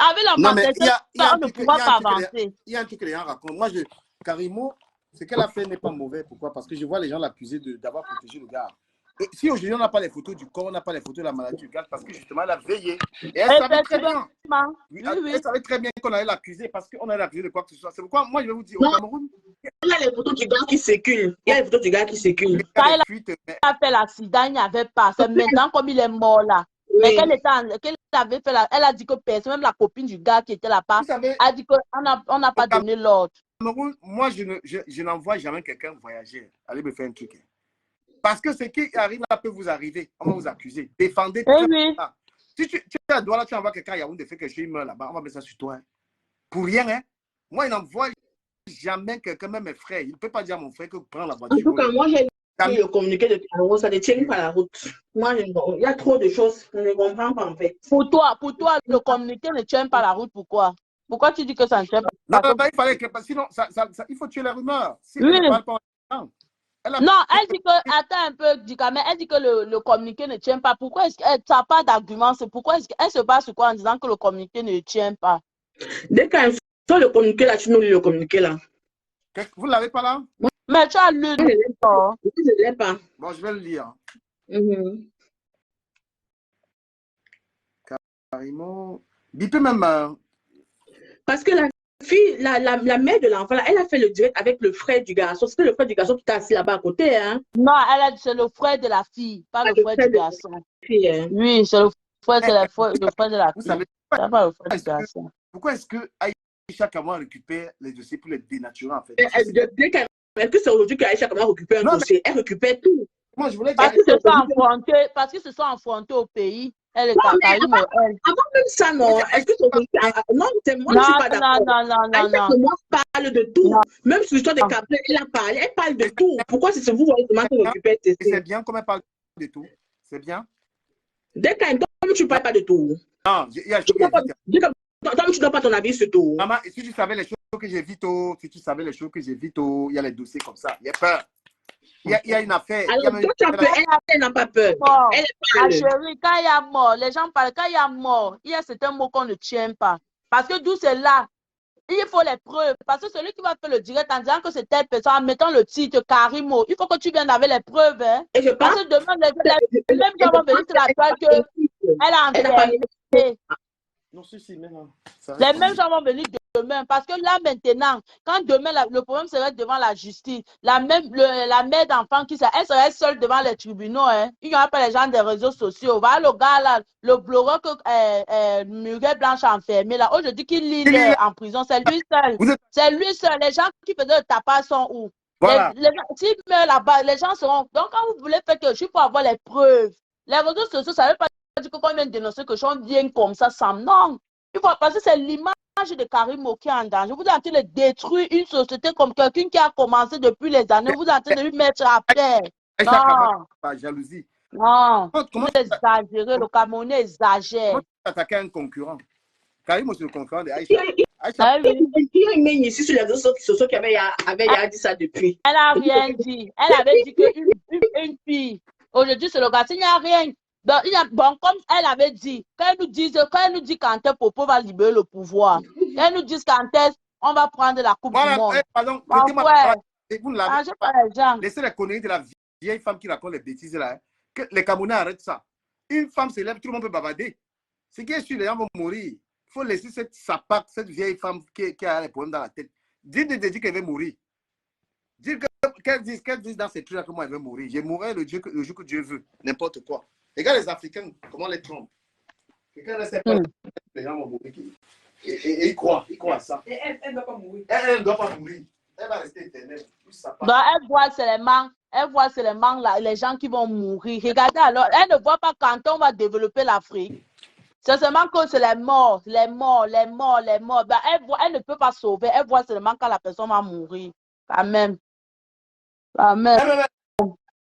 Avec la mentalité, on ne pourra pas avancer. Il y a un truc que les gens racontent. Moi, Karimo, ce qu'elle a fait n'est pas mauvais. Pourquoi? Parce que je vois les gens l'accuser d'avoir protégé le gars. Et si aujourd'hui on n'a pas les photos du corps, on n'a pas les photos de la maladie du gars, parce que justement elle a veillé. Et elle savait très bien. Elle savait très bien qu'on allait l'accuser parce qu'on allait l'accuser de quoi que ce soit. C'est pourquoi moi je vais vous dire au Cameroun. Il y a les photos du gars qui circulent. Il y a les photos du gars qui circulent. Quand elle a fait l'accident, il n'y avait pas. C'est maintenant comme il est mort là. Oui. Mais qu'elle avait fait elle a dit que personne, même la copine du gars qui était là-bas, a dit qu'on n'a pas donné l'ordre. Au Cameroun, moi je n'envoie jamais quelqu'un voyager, aller me faire un truc. Parce que ce qui arrive là peut vous arriver. On va vous accuser. Défendez. Si tu as droit là, tu envoies quelqu'un à Yaoundé, fait quelque chose, il meurt là-bas. On va mettre ça sur toi. Hein. Pour rien, hein. Moi, il n'envoie jamais quelqu'un, même mes frères. Il ne peut pas dire à mon frère que prends la voiture. En tout cas, moi, j'ai le communiqué de Cameroun, ça ne tient pas la route. Moi, il y a trop de choses. Je ne comprends pas en fait. Pour toi, le communiqué ne tient pas la route. Pourquoi? Pourquoi tu dis que ça ne tient pas la route? Non, il fallait que. Sinon, il faut tuer les rumeurs. Si oui. On parle pas, non, elle dit que, attends un peu, mais elle dit que le communiqué ne tient pas. Pourquoi est-ce qu'elle n'a pas d'argument? C'est pourquoi est-ce qu'elle se base sur quoi en disant que le communiqué ne tient pas? Dès qu'elle fait le communiqué là, tu nous lis le communiqué là. Vous ne l'avez pas là? Mais tu as lu. Je ne l'ai pas. Bon, je vais le lire. Carrément. Bipez même. Parce que la fille, la mère de l'enfant, elle a fait le direct avec le frère du garçon. C'était le frère du garçon qui était assis là-bas à côté. Hein? Non, elle a dit c'est le frère de la fille, pas le frère du garçon. Oui, c'est le frère de la fille. Savez, pas le frère du garçon. Pourquoi est-ce que Aïcha Kamara récupère les dossiers pour les dénaturer en fait? Est-ce que c'est aujourd'hui qu'Aïcha Kamara récupère un dossier? Elle récupère tout. Moi, je voulais parce qu'ils se sont affrontés au pays. Elle est avant même ça, non. Est-ce que non, c'est moi, je ne suis pas d'accord. Non. Moi, parle de tout. Non. Même sur l'histoire des Caplins, elle parle de tout. Pourquoi c'est vous voyez comment elle récupère tes dossiers? C'est bien comme elle parle de tout. C'est bien. Dès qu'elle tombe, tu ne parles pas de tout. Non, il y a tu ne donnes pas ton avis sur tout. Maman, si tu savais les choses que j'évite, il y a les dossiers comme ça. Il y a peur. Il y a une affaire. Alors, elle n'a pas peur. La chérie, quand il y a mort, les gens parlent, quand il y a mort, il y a certains mots qu'on ne tient pas. Parce que d'où c'est là, il faut les preuves. Parce que celui qui va faire le direct en disant que c'est telle personne, en mettant le titre Karimo, il faut que tu viennes avec les preuves. Hein. Et je parce que demain, les mêmes gens vont venir te la toile qu'elle a envoyé. Non, si, mais non. Les mêmes gens vont venir demain. Parce que là, maintenant, quand demain, le problème serait devant la justice, la mère d'enfant elle serait seule devant les tribunaux. Hein. Il n'y aura pas les gens des réseaux sociaux. Voilà le gars là, le blogueur que Muriel Blanche a enfermé là. Aujourd'hui, qui lit en prison, c'est lui seul. C'est lui seul. Les gens qui faisaient le tapage sont où? Voilà. S'il meurt là-bas, les gens seront. Donc, quand vous voulez faire quelque chose, il faut avoir les preuves. Les réseaux sociaux, ça ne veut pas dire que quand on vient dénoncer que je viens comme ça, non. Il faut parce que c'est l'image de Karimo qui est en danger. Vous êtes en train de détruire une société comme quelqu'un qui a commencé depuis les années. Vous êtes en train de lui mettre à terre. Non. Pas jalousie. Non. Vous exagérez. Le Camerounais exagère. Comment attaquer un concurrent? Karimo, c'est le concurrent de Aïcha. Il y a une ligne ici sur les réseaux sociaux qui avait dit ça depuis. Elle n'a rien dit. Elle avait dit qu'une fille. Aujourd'hui, c'est le gars. Il n'y a rien. Bon, comme elle avait dit, quand elle nous dit quand Popo va libérer le pouvoir, elle nous dit quand on va prendre la Coupe du Monde. Pardon, vous ne l'avez pas. Laissez les conneries de la vieille femme qui raconte les bêtises là. Hein, que les Camerounais arrêtent ça. Une femme s'élève, tout le monde peut bavarder. Ce qui est sûr, les gens vont mourir. Il faut laisser cette sapate, cette vieille femme qui a les problèmes dans la tête. Dites qu'elle va mourir. Dites qu'elle dise dans ces trucs-là comment elle va mourir. Je mourrai le jour que Dieu veut. N'importe quoi. Regarde les Africains, comment les trompent. Quelqu'un ne sait pas. Les gens vont mourir. Et ils croient à ça. Et elle ne doit pas mourir. Elle ne doit pas mourir. Elle va rester éternelle. Elle voit seulement les gens qui vont mourir. Regardez alors, elle ne voit pas quand on va développer l'Afrique. C'est seulement que c'est les morts. Ben, elle ne peut pas sauver. Elle voit seulement quand la personne va mourir. Quand même.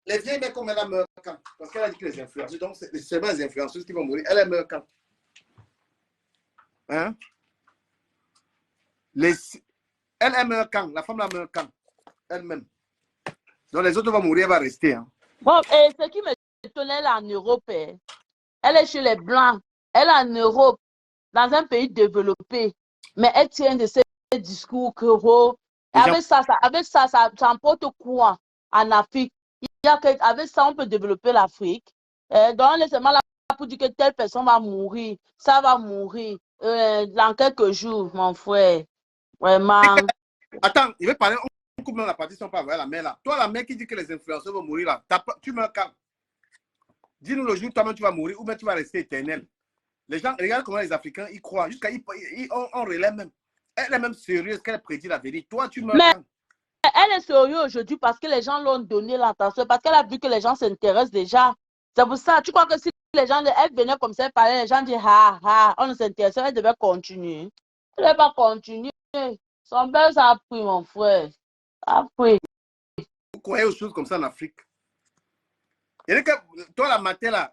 Les vieilles mecs comme elle meurt quand? Parce qu'elle a dit que les influenceurs, donc c'est seulement les influenceuses qui vont mourir. Elle meurt quand? Hein? Elle meurt quand? La femme la meurt quand? Elle-même. Donc les autres vont mourir, elle va rester. Hein? Bon, et ce qui me étonnait là en Europe, elle est chez les Blancs. Elle est en Europe, dans un pays développé. Mais elle tient de ces discours que avec ça, ça emporte quoi en Afrique? Avec ça, on peut développer l'Afrique. Donc, laissez-moi là pour dire que telle personne va mourir. Ça va mourir dans quelques jours, mon frère. Vraiment. Attends, il veut parler. On coupe même la partie sans pas voir la mère là. Toi, la mère qui dit que les influenceurs vont mourir là, tu meurs quand? Dis-nous le jour où toi-même tu vas mourir ou même tu vas rester éternel. Les gens, regarde comment les Africains, ils croient. Jusqu'à on relève même. Elle est même sérieuse qu'elle prédit la vérité. Toi, tu meurs quand? Elle est sérieuse aujourd'hui parce que les gens l'ont donné l'attention, parce qu'elle a vu que les gens s'intéressent déjà. C'est pour ça, tu crois que si les gens, elle venait comme ça, elle parlait, les gens disent, on ne s'intéresse, elle devait continuer. Elle ne devait pas continuer. Son père, ça a pris, mon frère. Ça a pris. Vous croyez aux choses comme ça en Afrique? Et que toi, la matin, là,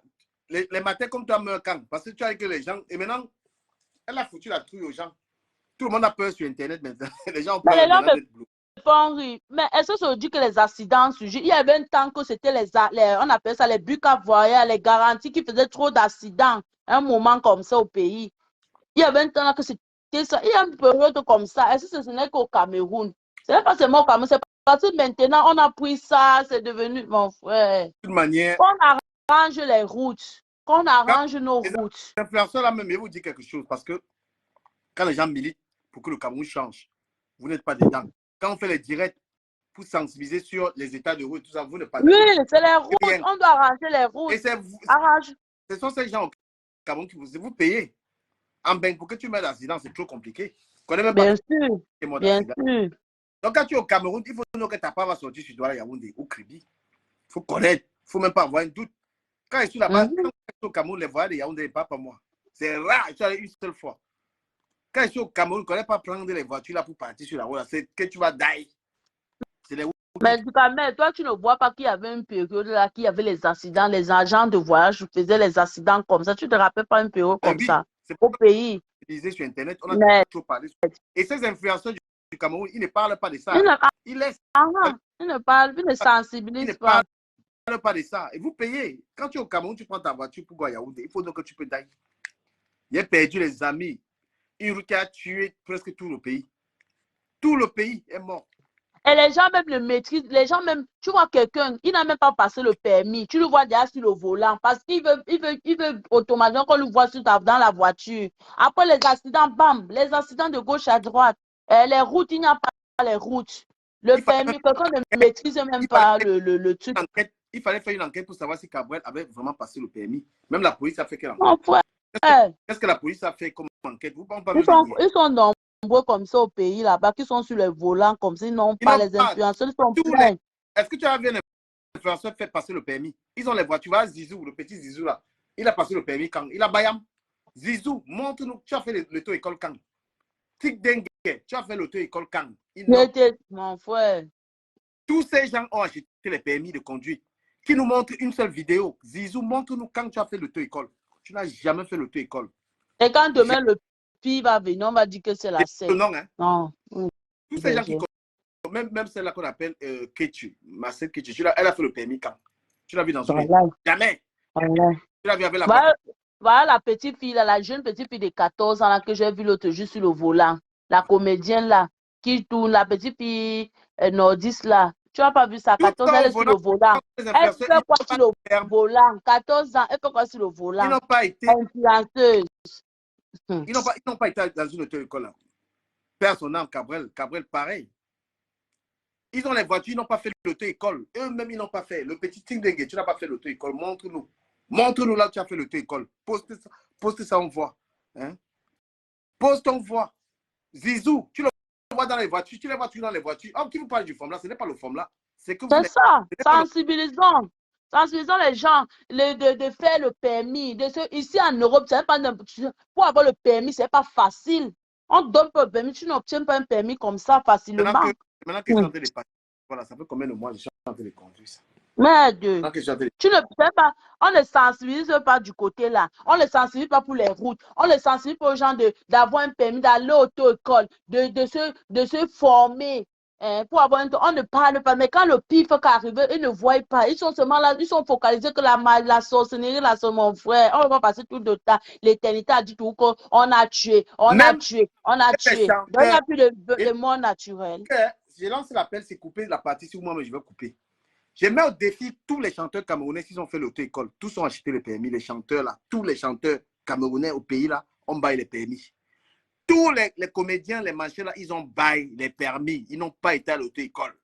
les matins comme toi meurent quand? Parce que tu as dit que les gens, et maintenant, elle a foutu la trouille aux gens. Tout le monde a peur sur Internet maintenant. Les gens ont peur d'être bloqués. Mais est-ce que ça dit que les accidents surgissent? Il y avait un temps que c'était on appelle ça les buts voyants, les garanties qui faisaient trop d'accidents. Un moment comme ça au pays. Il y avait un temps que c'était ça. Il y a une période comme ça. Est-ce que ce n'est qu'au Cameroun? Ce n'est pas seulement au Cameroun. C'est parce que maintenant, on a pris ça. C'est devenu, mon frère. De toute manière. On arrange les routes. Qu'on arrange nos routes. Les influenceurs là même, je vous dis quelque chose. Parce que quand les gens militent pour que le Cameroun change, vous n'êtes pas dedans. Quand on fait les directs pour sensibiliser sur les états de route, tout ça, vous n'êtes pas dedans. Oui, c'est les routes. On doit arranger les routes. Et ce sont ces gens au Cameroun qui vous payez. En bain, pour que tu mets l'accident, c'est trop compliqué. Même bien sûr. Bien sûr. Donc, quand tu es au Cameroun, il faut que ta part va sortir sur Douala Yaoundé ou Kribi. Il faut connaître. Il ne faut même pas avoir un doute. Quand je suis là-bas, quand je suis au Cameroun, les voyages de Yaoundé, pas pour moi. C'est rare. Je suis allé une seule fois. Quand je suis au Cameroun, je ne connais pas prendre les voitures là pour partir sur la route. C'est que tu vas die. Mais toi, tu ne vois pas qu'il y avait une période là, qu'il y avait les accidents, les agents de voyage faisaient les accidents comme ça. Tu ne te rappelles pas une période comme ça au pays? Sur Internet, on a toujours parlé. Et ces influenceurs du Cameroun, ils ne parlent pas de ça. Ils ne sensibilisent pas. Ils ne parlent pas de ça. Et vous payez. Quand tu es au Cameroun, tu prends ta voiture pour Yaoundé. Il faut donc que tu peux die. Il a perdu les amis. Une route qui a tué presque tout le pays. Tout le pays est mort. Et les gens même le maîtrisent. Les gens même, tu vois quelqu'un, il n'a même pas passé le permis. Tu le vois déjà sur le volant parce qu'il veut automatiquement qu'on le voit dans la voiture. Après les accidents, bam, les accidents de gauche à droite. Les routes, il n'y a pas les routes. Le permis, quelqu'un ne maîtrise même pas le truc. Il fallait faire une enquête pour savoir si Cabrel avait vraiment passé le permis. Même la police a fait quelle enquête? Mon frère, Qu'est-ce que la police a fait comme enquête? Vous ne pouvez pas ils sont nombreux comme ça au pays là-bas qui sont sur les volants comme ça. Ils n'ont pas les influenceurs. Ils sont pleins. Est-ce que tu as vu un influenceur faire passer le permis? Ils ont les voitures. Tu vois, Zizou, le petit Zizou là. Il a passé le permis quand? Il a Bayam. Zizou, montre-nous. Tu as fait l'auto-école quand? Tic Dengue, tu as fait l'auto-école quand? Mon frère. Tous ces gens ont acheté les permis de conduite. Qui nous montre une seule vidéo. Zizou, montre-nous quand tu as fait l'auto-école. Tu n'as jamais fait l'auto-école. Et quand demain le pays va venir, on va dire que c'est la scène. Non, hein? Non. Tous ces gens qui connaissent, même celle-là qu'on appelle Ketchu, Marcel Ketchu, elle a fait le permis quand? Tu l'as vu dans son pays? Jamais. Voilà. Tu l'as vu avec la voiture? Voilà la petite fille, la jeune petite fille de 14 ans là, que j'ai vue l'autre jour sur le volant. La comédienne là, qui tourne, la petite fille nordiste là. Tu n'as pas vu ça? 14 ans, elle est sur le volant. Elle fait quoi sur le volant? 14 ans, elle fait quoi sur le volant? Ils n'ont pas été. Influenceuse. Ils n'ont pas été dans une auto-école. Personnellement, Cabrel, pareil. Ils ont les voitures, ils n'ont pas fait l'auto-école. Eux-mêmes, ils n'ont pas fait. Le petit Tindengue, tu n'as pas fait l'auto-école. Montre-nous. Montre-nous là où tu as fait l'auto-école. Poste ça, on voit. Hein? Poste, on voit. Zizou, tu le vois dans les voitures. Tu les vois dans les voitures. Oh, qui vous parle du forme là? Ce n'est pas le forme là. C'est ça. Sensibilisons. Sensibilisons les gens de faire le permis. Ici en Europe, pour avoir le permis, ce n'est pas facile. On ne donne pas le permis. Tu n'obtiens pas un permis comme ça facilement. Maintenant que je suis en train de passer, voilà, ça fait combien de mois que je suis en train de conduire ça? Merde, tu ne sais pas, on ne sensibilise pas du côté là, on ne sensibilise pas pour les routes, on ne sensibilise pas aux gens d'avoir un permis, d'aller à l'auto-école, de se former. Pour avoir on ne parle pas, mais quand le pif arrive, ils ne voient pas, ils sont seulement là, ils sont focalisés que la sorcellerie, là, c'est mon frère, on va passer tout le temps, l'éternité a dit tout qu'on a tué, on a tué, donc il n'y a plus de mort naturelle. J'ai lancé l'appel, c'est couper la partie sur moi, mais je vais couper. Je mets au défi tous les chanteurs camerounais qui ont fait l'auto-école. Tous ont acheté les permis, les chanteurs là. Tous les chanteurs camerounais au pays là, ont baillé les permis. Tous les comédiens, les manchés là, ils ont baillé les permis. Ils n'ont pas été à l'auto-école.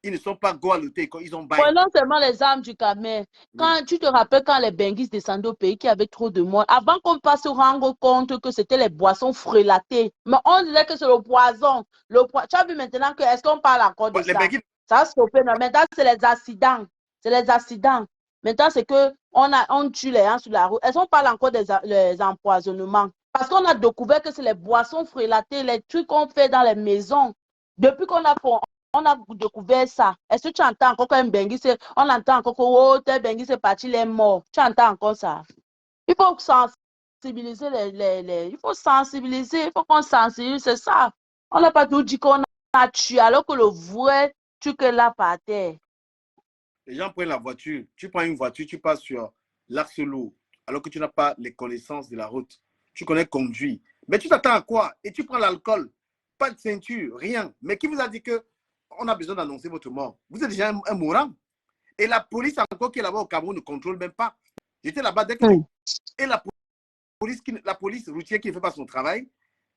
Ils ne sont pas go à l'auto-école, ils ont baillé. Prenons seulement les armes du Cameroun. Quand tu te rappelles quand les Benguis descendaient au pays, qu'il y avait trop de monde, avant qu'on passe se rendre compte que c'était les boissons frelatées. Mais on disait que c'est le poison. Tu as vu maintenant que, est-ce qu'on parle encore de ça? Ça a stoppé. Maintenant, c'est les accidents. C'est les accidents. Maintenant, c'est que on tue les gens sur la route. Est-ce qu'on parle encore des empoisonnements? Parce qu'on a découvert que c'est les boissons frelatées, les trucs qu'on fait dans les maisons. Depuis qu'on a découvert ça. Est-ce que tu entends encore qu'un Bengi, on entend encore que oh, tel Bengi c'est parti, il est mort. Tu entends encore ça? Il faut sensibiliser il faut sensibiliser, il faut qu'on sensibilise, c'est ça. On n'a pas tout dit qu'on a tué alors que le vrai truc est là par terre. Les gens prennent la voiture. Tu prends une voiture, tu passes sur l'axe lourd alors que tu n'as pas les connaissances de la route. Tu connais conduire. Mais tu t'attends à quoi? Et tu prends l'alcool. Pas de ceinture, rien. Mais qui vous a dit que on a besoin d'annoncer votre mort? Vous êtes déjà un mourant. Et la police encore qui est là-bas au Cameroun ne contrôle même pas. J'étais là-bas dès que... Et la police routière qui ne fait pas son travail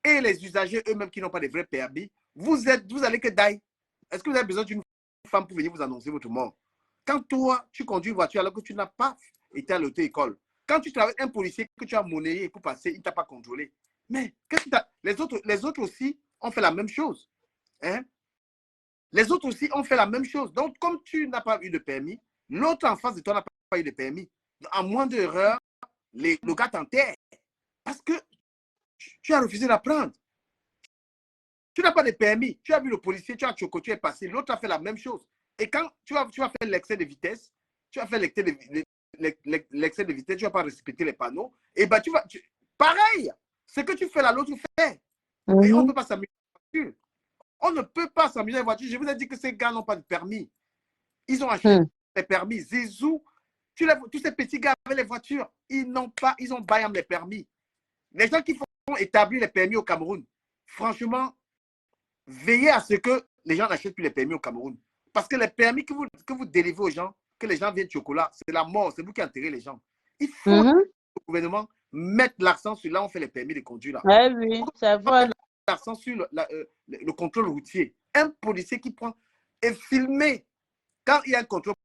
et les usagers eux-mêmes qui n'ont pas de vrais permis, vous allez que die. Est-ce que vous avez besoin d'une femme pour venir vous annoncer votre mort? Quand toi, tu conduis une voiture alors que tu n'as pas été à l'auto-école, quand tu travailles un policier que tu as monnayé pour passer, il ne t'a pas contrôlé. Mais qu'est-ce que les autres aussi ont fait la même chose. Hein? Les autres aussi ont fait la même chose. Donc, comme tu n'as pas eu de permis, l'autre en face de toi n'a pas eu de permis. En moins d'erreur, le gars t'enterre. Parce que tu as refusé d'apprendre. Tu n'as pas de permis. Tu as vu le policier, tu as choco, tu es passé. L'autre a fait la même chose. Et quand tu vas faire l'excès de vitesse, tu vas faire l'excès de vitesse, tu ne vas pas respecter les panneaux, et bien pareil, ce que tu fais là, l'autre fait. Et on ne peut pas s'amuser en voiture. On ne peut pas s'amuser en voiture. Je vous ai dit que ces gars n'ont pas de permis. Ils ont acheté des permis. Zizou, tous ces petits gars avec les voitures, ils ont baillé les permis. Les gens qui font établir les permis au Cameroun, franchement, veillez à ce que les gens n'achètent plus les permis au Cameroun. Parce que les permis que vous délivrez aux gens, que les gens viennent chocolat, c'est la mort, c'est vous qui enterrez les gens. Il faut que le gouvernement mette l'accent sur là où on fait les permis de conduire. Là. Oui, c'est vrai. L'accent sur le contrôle routier. Un policier qui prend et filmer. Quand il y a un contrôle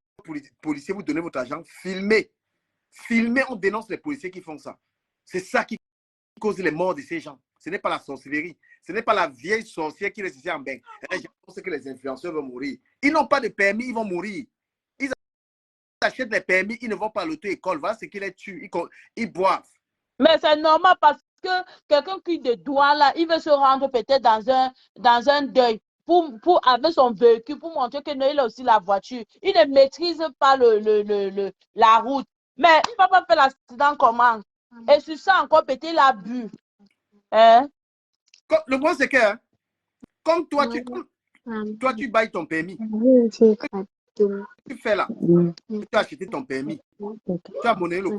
policier, vous donnez votre argent, filmez. Filmez, on dénonce les policiers qui font ça. C'est ça qui cause les morts de ces gens. Ce n'est pas la sorcellerie. Ce n'est pas la vieille sorcière qui reste ici en bain. Je pense que les influenceurs vont mourir. Ils n'ont pas de permis, ils vont mourir. Ils achètent les permis, ils ne vont pas à l'auto-école. Voilà ce qui les tue. Ils boivent. Mais c'est normal parce que quelqu'un qui de doigt là, il veut se rendre peut-être dans un deuil pour avec son véhicule, pour montrer qu'il a aussi la voiture. Il ne maîtrise pas la route. Mais il ne va pas faire l'accident comment? Et sur ça encore, peut-être il a bu. Hein? Le point, c'est que, comme toi, tu bailles ton permis. Tu fais là. Tu as acheté ton permis. Tu as monnaie le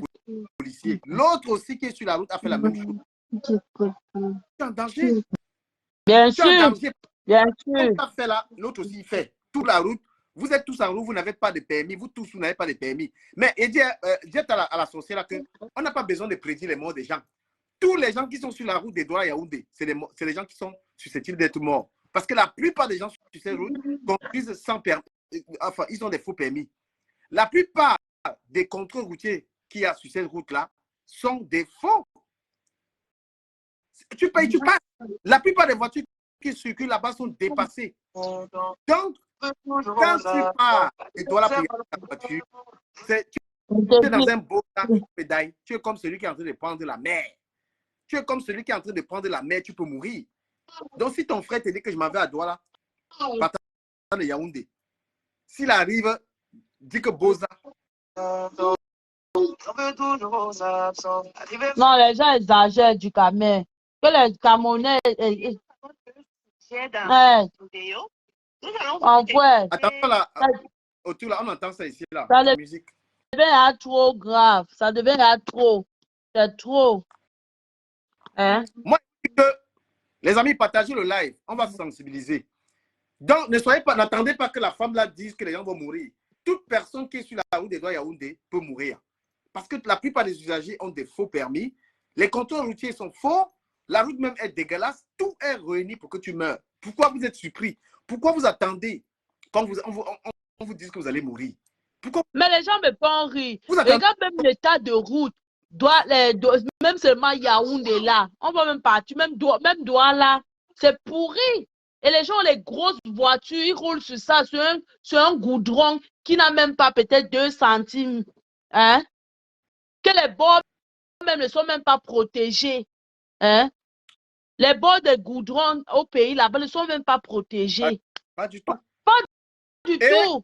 policier. L'autre aussi qui est sur la route a fait la même chose. Tu es en danger. Bien sûr. Bien sûr. Comme tu as fait là, l'autre aussi fait. Toute la route. Vous êtes tous en route, vous n'avez pas de permis. Vous tous, vous n'avez pas de permis. Mais dites à la sorcière qu'on n'a pas besoin de prédire les morts des gens. Tous les gens qui sont sur la route des Douala Yaoundé, c'est les gens qui sont susceptibles d'être morts. Parce que la plupart des gens sur ces routes conduisent sans permis. Enfin, ils ont des faux permis. La plupart des contrôles routiers qu'il y a sur cette route-là sont des faux. Tu payes, tu passes. La plupart des voitures qui circulent là-bas sont dépassées. Donc, quand tu pars et dois payer ta voiture, tu es dans un beau pédale. Tu es comme celui qui est en train de prendre la mer. Tu es comme celui qui est en train de prendre la mer, tu peux mourir. Donc, si ton frère te dit que je m'en vais à Douala, partant de Yaoundé, s'il arrive, dis que Boza. Non, les gens exagèrent du Cameroun. Que les Camerounais. En vrai. Attends là, autour là, on entend ça ici là. Ça La musique. devient trop grave. Ça devient trop. C'est trop. Hein? Moi, je dis que les amis, partagez le live. On va se sensibiliser. Donc, n'attendez pas que la femme là dise que les gens vont mourir. Toute personne qui est sur la route des Douala Yaoundé peut mourir. Parce que la plupart des usagers ont des faux permis. Les contrôles routiers sont faux. La route même est dégueulasse. Tout est réuni pour que tu meurs. Pourquoi vous êtes surpris? Pourquoi vous attendez quand on vous dit que vous allez mourir? Pourquoi? Mais les gens me font rire. Regarde même l'état de route. Même seulement Yaoundé là. On va même partir. Même Douala. C'est pourri. Et les gens ont les grosses voitures. Ils roulent sur ça. Sur un goudron qui n'a même pas peut-être 2 centimes. Hein? Que les bords même ne sont même pas protégés. Hein? Les bords de goudron au pays là-bas ne sont même pas protégés. Pas du tout. Pas du tout.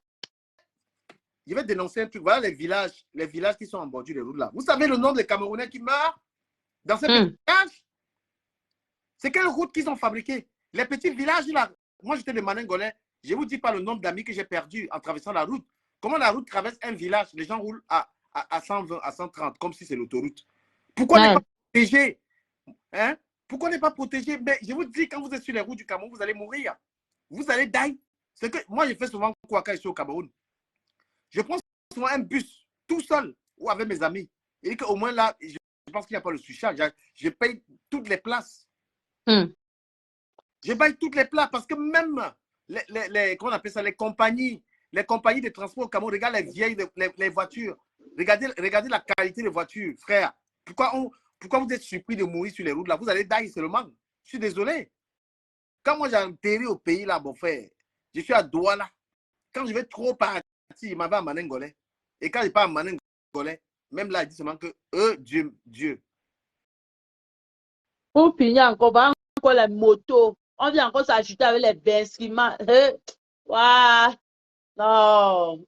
Je vais dénoncer un truc. Voilà les villages qui sont en bordure des routes là. Vous savez le nombre de Camerounais qui meurent dans ces petits villages? C'est quelle route qu'ils ont fabriqué? Les petits villages là. Moi j'étais de Manengolais. Je ne vous dis pas le nombre d'amis que j'ai perdus en traversant la route. Comment la route traverse un village? Les gens roulent à 120, à 130, comme si c'est l'autoroute. Pourquoi on n'est pas protégé? Hein? Pourquoi on n'est pas protégé? Mais je vous dis, quand vous êtes sur les routes du Cameroun, vous allez mourir. Vous allez die. C'est que moi, je fais souvent quoi quand je suis au Cameroun? Je prends souvent un bus tout seul ou avec mes amis. Et qu'au moins là, je pense qu'il n'y a pas le surcharge. Je paye toutes les places. Je paye toutes les places parce que même comment on appelle ça, les compagnies de transport au Cameroun, regardez les vieilles les voitures. Regardez la qualité des voitures, frère. Pourquoi vous êtes surpris de mourir sur les routes là? Vous allez die seulement. Je suis désolé. Quand moi j'ai atterri au pays là, mon frère, je suis à Douala. Quand je vais trop partir, il m'avait à Manengolais. Et quand je pars à Manengolais, même là, il dit seulement que Dieu. Pour finir encore les motos. On vient encore s'ajouter avec les instruments. Waouh. Non.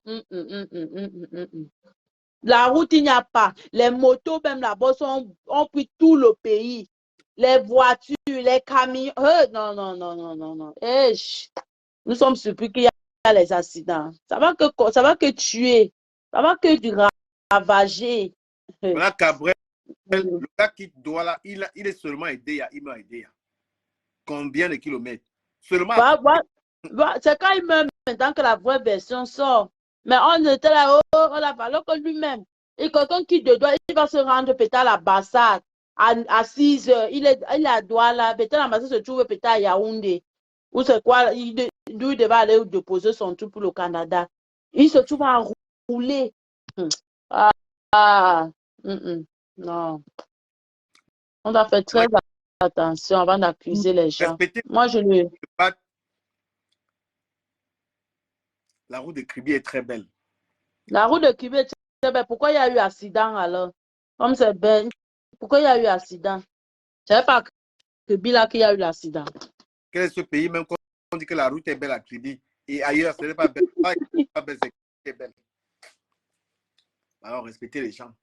La route, il n'y a pas. Les motos, même là-bas, ont pris tout le pays. Les voitures, les camions. Non. Nous sommes surpris qu'il y a les accidents. Ça va que tuer. Ça va que du ravager. Voilà, Cabrel, le gars qui doit là, il est seulement aidé. Il m'a aidé. Combien de kilomètres? Seulement C'est quand il meurt maintenant que la vraie version sort. Mais on était là, oh, on a fallu que lui-même. Et quelqu'un qui de doigt, il va se rendre peut-être à la Bassade à 6 heures. Il est à Douala, peut-être la Bassade se trouve peut-être à Yaoundé. Ou c'est quoi, lui devait aller déposer son truc pour le Canada. Il se trouve à rouler. Ah, non. On doit faire très attention avant d'accuser les gens. Respectez Moi, je le... La route de Kribi est très belle. La route de Kribi est très belle. Pourquoi il y a eu accident alors? Comme c'est belle. Pourquoi il y a eu accident? Je ne savais pas que Kribi là qu'il y a eu l'accident. Quel est ce pays même quand on dit que la route est belle à Kribi et ailleurs, ce n'est pas belle. Pas belle, c'est belle. Alors, respectez les gens.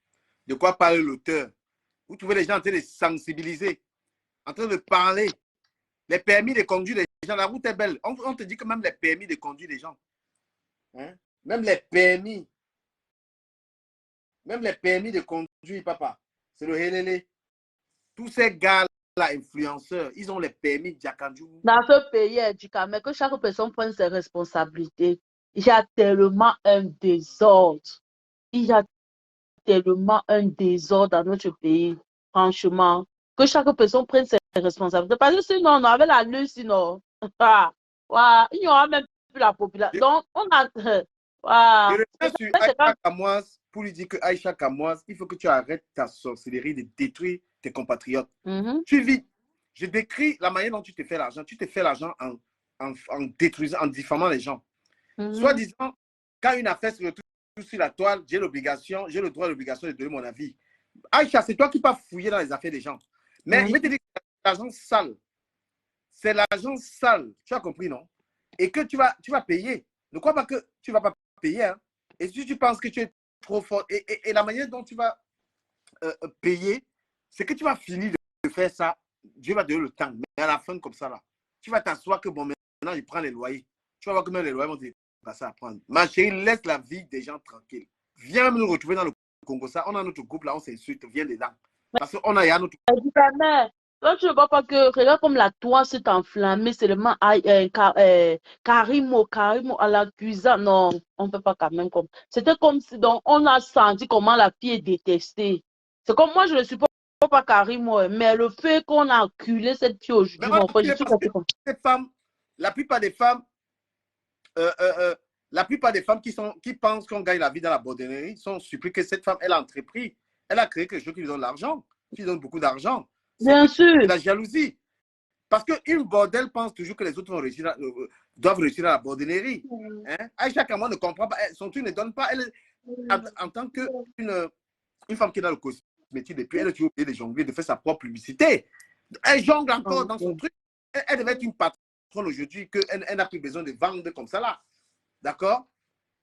De quoi parle l'auteur? Vous trouvez les gens en train de sensibiliser, en train de parler. Les permis de conduire des gens, la route est belle. On te dit que même les permis de conduire des gens. Hein? Même les permis de conduire, papa. C'est le helele. Tous ces gars-là, influenceurs, ils ont les permis de Jakandjou. Dans ce pays, mais que chaque personne prenne ses responsabilités. Il y a tellement un désordre. Il y a tellement un désordre dans notre pays. Franchement, que chaque personne prenne ses responsabilités. Parce que sinon, on avait la lutte, sinon. Il n'y aura même plus la population. Donc, on a... Je reviens sur Aïcha Kamoise pour lui dire que Aïcha Kamoise, il faut que tu arrêtes ta sorcellerie de détruire tes compatriotes. Tu vis. Je décris la manière dont tu te fais l'argent. Tu te fais l'argent en détruisant, en diffamant les gens. Soit disant, quand une affaire se retrouve sur la toile, j'ai l'obligation, j'ai le droit et l'obligation de donner mon avis. Aïcha, c'est toi qui vas fouiller dans les affaires des gens. Mais je vais te dire que c'est l'argent sale. C'est l'argent sale. Tu as compris, non? Et que tu vas payer. Ne crois pas que tu ne vas pas payer. Hein? Et si tu penses que tu es trop fort, et la manière dont tu vas payer, c'est que tu vas finir de faire ça. Dieu va donner le temps. Mais à la fin, comme ça, là, tu vas t'asseoir que bon, maintenant, je prends les loyers. Tu vas voir que même les loyers vont te passer à prendre. Ma chérie, laisse la vie des gens tranquille. Viens nous retrouver dans le Congo. Ça, on a notre groupe là, on s'insulte. Viens dedans. Parce qu'on a notre. Toi, tu ne vois pas que, regarde comme la toile s'est enflammée, seulement Karimo à la cuisine. Non, on ne peut pas quand même comme. C'était comme si donc, on a senti comment la fille est détestée. C'est comme moi, je ne supporte pas Karimo, mais le fait qu'on a acculé cette fille aujourd'hui, mon frère, je suis comme ces femmes, la plupart des femmes qui pensent qu'on gagne la vie dans la bordonnerie sont surpris que cette femme, elle a entrepris. Elle a créé quelque chose qui lui donne de l'argent, qui lui donne beaucoup d'argent. Bien sûr. La jalousie. Parce qu'une bordelle pense toujours que les autres doivent réussir à la bordonnerie. Hein? Aïcha Kamon ne comprend pas. Son truc ne donne pas. Elle, en tant qu'une femme qui est dans le cosmétique depuis, elle est toujours obligée de jongler, de faire sa propre publicité. Elle jongle encore dans son truc. Elle devait être une patronne aujourd'hui, qu'elle n'a plus besoin de vendre comme ça là. D'accord?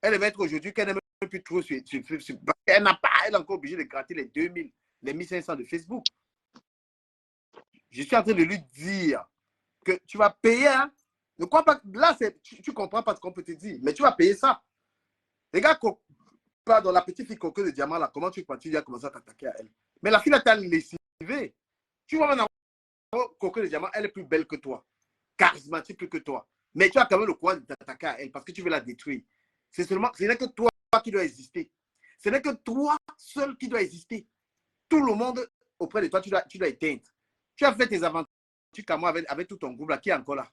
Elle devait être aujourd'hui qu'elle n'aime plus trop elle n'a pas, elle est encore obligée de gratter les 2000, les 1500 de Facebook. Je suis en train de lui dire que tu vas payer. Hein? Ne crois pas. Là, tu ne comprends pas ce qu'on peut te dire, mais tu vas payer ça. Les gars, pardon, la petite fille coquille de diamant, là, comment tu as commencé à t'attaquer à elle? Mais la fille, là, t'a lessivé. Tu vois maintenant, coquille de diamant, elle est plus belle que toi, charismatique plus que toi. Mais tu as quand même le courage de t'attaquer à elle parce que tu veux la détruire. Ce n'est que toi qui dois exister. Ce n'est que toi seul qui dois exister. Tout le monde auprès de toi, tu dois éteindre. Tu as fait tes aventures avec tout ton groupe là, qui est encore là.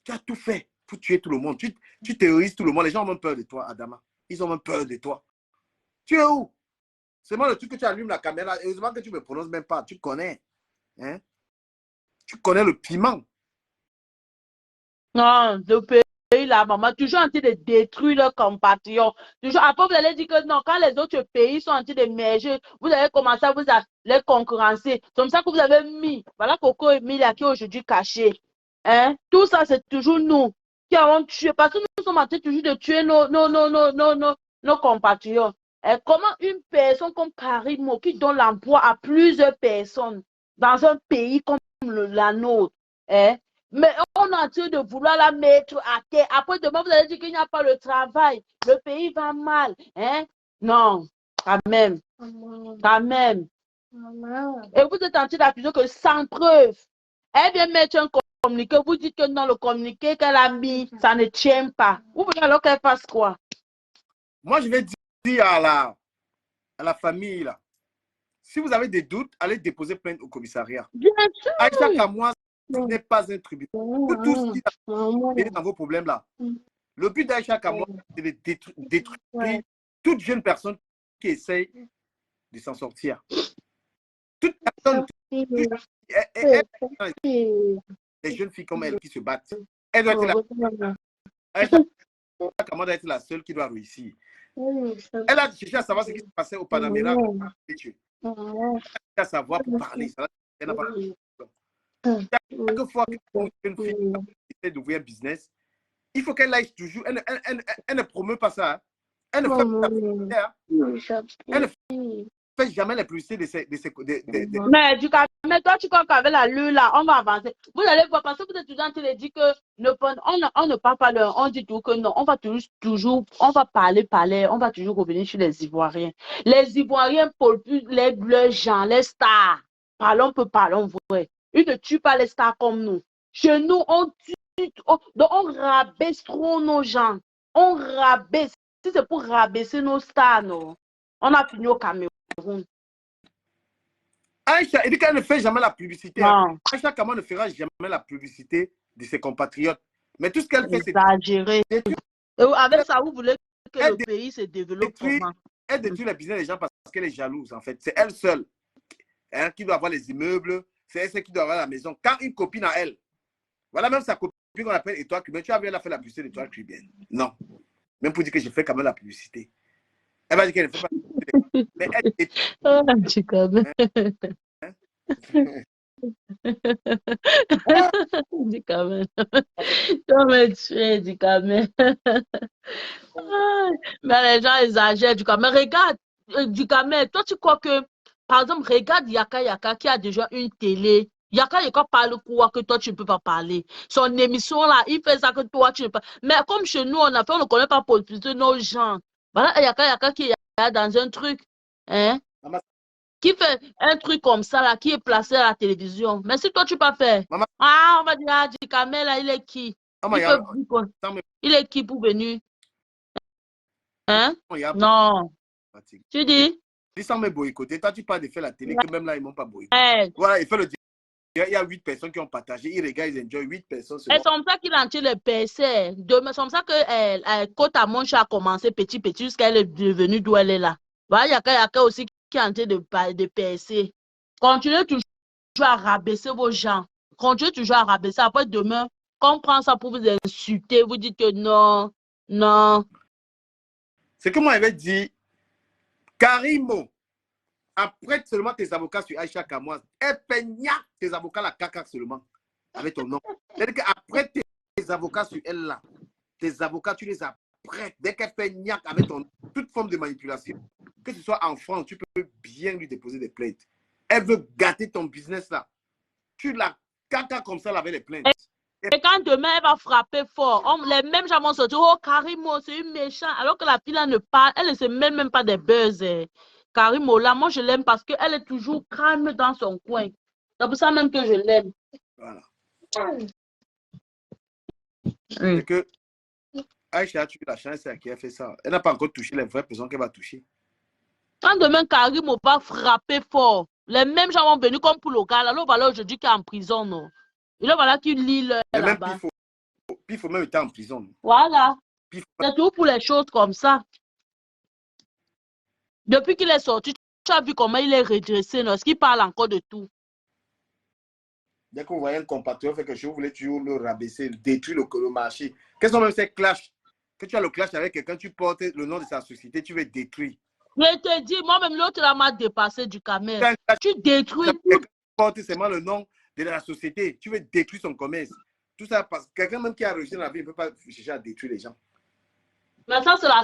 Tu as tout fait pour tuer tout le monde. Tu terrorises tout le monde. Les gens ont même peur de toi, Adama. Ils ont même peur de toi. Tu es où? C'est moi le truc que tu allumes la caméra. Heureusement que tu ne me prononces même pas. Tu connais. Hein? Tu connais le piment. Non, le pays là, maman, toujours en train de détruire leurs compatriotes. Toujours, après, vous allez dire que non, quand les autres pays sont en train d'émerger, vous allez commencer à les concurrencer. C'est comme ça que vous avez mis, voilà Coco et Emilia qui est aujourd'hui caché. Hein? Tout ça, c'est toujours nous qui avons tué, parce que nous sommes en train toujours de tuer nos compatriotes. Et comment une personne comme Karimo qui donne l'emploi à plusieurs personnes dans un pays comme la nôtre, hein? Mais on est en train de vouloir la mettre à terre. Après, demain, vous allez dire qu'il n'y a pas le travail. Le pays va mal. Hein? Non, quand même. Quand même. Et vous êtes en train d'accuser que sans preuve. Elle vient mettre un communiqué, vous dites que non, le communiqué qu'elle a mis, ça ne tient pas. Vous voulez alors qu'elle fasse quoi? Moi, je vais dire à la famille, là, si vous avez des doutes, allez déposer plainte au commissariat. Bien sûr. Aïcha Kamois, ce n'est pas un tribunal. Tout ce qui est dans vos problèmes là. Le but d'Aïcha Kamois, c'est de détruire toute jeune personne qui essaye de s'en sortir. Toute personne, des jeunes filles comme elle qui se battent. Elle doit être Aïcha Kamois doit être la seule qui doit réussir. Elle a cherché à savoir ce qui se passait au Panamera. Elle a cherché à savoir pour parler. Elle n'a pas. Chaque fois qu'une fille essaie d'ouvrir un business, il faut qu'elle aille toujours. Elle ne promeut pas ça. Hein. Elle ne fait pas la publicité. Hein. Elle ne fait jamais la publicité de ses. Mais du cas, mais toi, tu crois qu'avec la lue là, on va avancer. Vous allez voir, parce que vous êtes toujours en train de dire que on ne parle pas leur, on dit tout que non, on va toujours, on va parler, on va toujours revenir sur les Ivoiriens. Les Ivoiriens pour les gens, les stars. Parlons vrai. Ils ne tuent pas les stars comme nous. Chez nous, on tue, donc on rabaisse trop nos gens. On rabaisse. Si c'est pour rabaisser nos stars, non. On a fini au Cameroun. Aïcha, il dit qu'elle ne fait jamais la publicité. Hein. Aïcha Kamois ne fera jamais la publicité de ses compatriotes. Mais tout ce qu'elle fait, c'est exagéré. Avec ça, vous voulez que le pays se développe comment? Elle détruit le business des gens parce qu'elle est jalouse, en fait. C'est elle seule hein, qui doit avoir les immeubles. C'est elle qui doit avoir la maison. Quand une copine à elle, voilà même sa copine qu'on appelle Étoile Cubaine, tu as vu, elle a fait la publicité d'Étoile Cubaine. Non. Même pour dire que je fais quand même la publicité. Elle va dire qu'elle ne fait pas la publicité. Mais elle dis quand même. Tu me tuer, dis quand même. Mais les gens exagèrent du quand même. Regarde, du quand même. Toi, tu crois que, par exemple, regarde Yaka Yaka qui a déjà une télé. Yaka Yaka parle quoi que toi, tu ne peux pas parler. Son émission là, il fait ça que toi, tu ne peux pas. Mais comme chez nous, on ne connaît pas pour nos gens. Voilà Yaka Yaka qui est dans un truc. Hein? Qui fait un truc comme ça, là, qui est placé à la télévision. Mais si toi, tu peux pas faire, on va dire, ah, Djikamel, là, il est qui? Il est qui pour venir? Hein? Non. Tu dis? Ils sont me boycottés. Toi, tu parles de faire la télé, que même là, ils ne m'ont pas boycotté. Voilà, il fait le dire. Il y a 8 personnes qui ont partagé. Ils regardent, ils enjoy 8 personnes. C'est comme ça qu'il a entier le PC. C'est comme ça que Côte à Monche a commencé petit, jusqu'à elle est devenue d'où elle est là. Voilà, il y a aussi qui est en train de percer. Continuez toujours à rabaisser vos gens. Continuez toujours à rabaisser. Après, demain, quand on prend ça pour vous insulter, vous dites que non, non. C'est que moi, j'avais dit, Karimo, après seulement tes avocats sur Aïcha Kamois, peigna tes avocats la caca seulement, avec ton nom. C'est-à-dire qu'après tes avocats sur elle là, tes avocats, tu les apprêtes. Dès qu'elle fait niaque avec ton toute forme de manipulation, que ce soit en France, tu peux bien lui déposer des plaintes. Elle veut gâter ton business là. Tu la caca comme ça là, avec les plaintes. Et quand demain elle va frapper fort, les mêmes gens vont se dire, oh Karimo, c'est une méchante. Alors que la fille là ne parle, elle ne se met même pas des buzz. Karimo là, moi je l'aime parce qu'elle est toujours calme dans son coin. C'est pour ça même que je l'aime. Voilà. C'est que Aïcha, tu la chance, c'est qui a fait ça. Elle n'a pas encore touché les vraies personnes qu'elle va toucher. Quand demain Karimo va frapper fort, les mêmes gens vont venir comme pour le gars. Alors voilà aujourd'hui qu'il est en prison, non? Et là voilà qu'il lit là-bas. Il faut même être en prison. Non? Voilà. C'est tout pour les choses comme ça. Depuis qu'il est sorti, tu as vu comment il est redressé, non? Est-ce qu'il parle encore de tout? Dès que vous voyez un compatriote fait quelque chose, vous voulez toujours le rabaisser, détruire le marché. Quels sont même ces clashs? Que tu as le clash avec quelqu'un, tu portes le nom de sa société, tu veux détruire. Je te dis, moi-même, l'autre là m'a dépassé du caméra. Tu détruis tout. Porte seulement le nom de la société, tu veux détruire son commerce. Tout ça, parce que quelqu'un même qui a réussi dans la vie ne peut pas chercher à détruire les gens. Mais ça, c'est la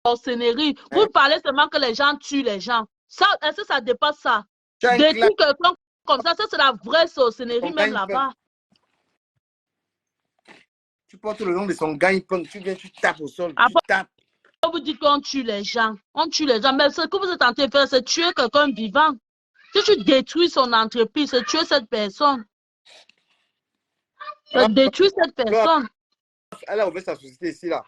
sorcellerie. Vous parlez seulement que les gens tuent les gens. Ça, est-ce que ça dépasse ça? Détruire quelqu'un comme ça c'est la vraie sorcellerie même là-bas. Tu portes le nom de son gagne, tu viens, tu tapes au sol, tu tapes. Vous dites qu'on tue les gens. On tue les gens. Mais ce que vous êtes en train de faire, c'est tuer quelqu'un vivant. Si tu détruis son entreprise, c'est tuer cette personne. Ça détruit cette personne. Elle a ouvert sa société ici, là.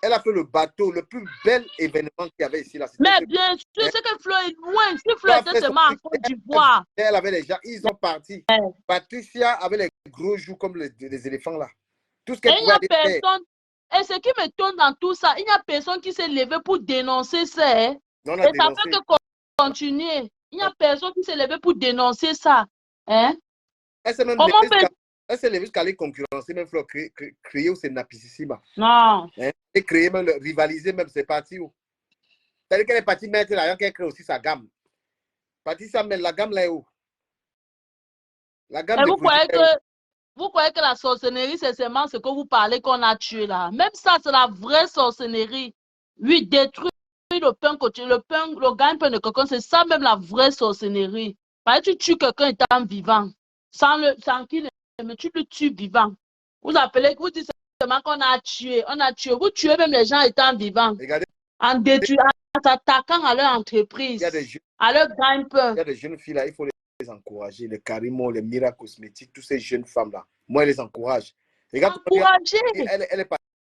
Elle a fait le bateau, le plus bel événement qu'il y avait ici, là. Mais bien sûr, c'est que Flo est loin. Si Flo était seulement en Côte d'Ivoire. Elle avait les gens, ils sont partis. Patricia avait les gros joues comme les éléphants, là. Tout ce qu'elle pouvait aller faire. Et ce qui m'étonne dans tout ça, il n'y a personne qui s'est levé pour dénoncer ça. Hein? Non, et ça fait que continuer. Il n'y a personne qui s'est levé pour dénoncer ça. Hein? Elle s'est levée jusqu'à aller concurrencer, même Flo, créer où c'est Napississima. Non. Hein? Et créer, même rivaliser, même c'est parti où. C'est-à-dire qu'elle est partie mettre l'argent qu'elle crée aussi sa gamme. Patricia, mais la gamme là est où? La gamme vous croyez que la sorcellerie, c'est seulement ce que vous parlez qu'on a tué là. Même ça, c'est la vraie sorcellerie. Oui, détruire le pain, le gagne-pain de quelqu'un, c'est ça même la vraie sorcellerie. Parce que tu tues quelqu'un étant vivant. Sans qu'il mais tu le tues vivant. Vous dites seulement qu'on a tué. On a tué. Vous tuez même les gens étant vivants. Regardez. En détruisant, en s'attaquant à leur entreprise. À leur gagne-pain. Il y a des jeunes filles là, il faut les encourager. Les Karimo, les Mira Cosmétiques, toutes ces jeunes femmes là. Moi, je les encourage. Regarde, elle est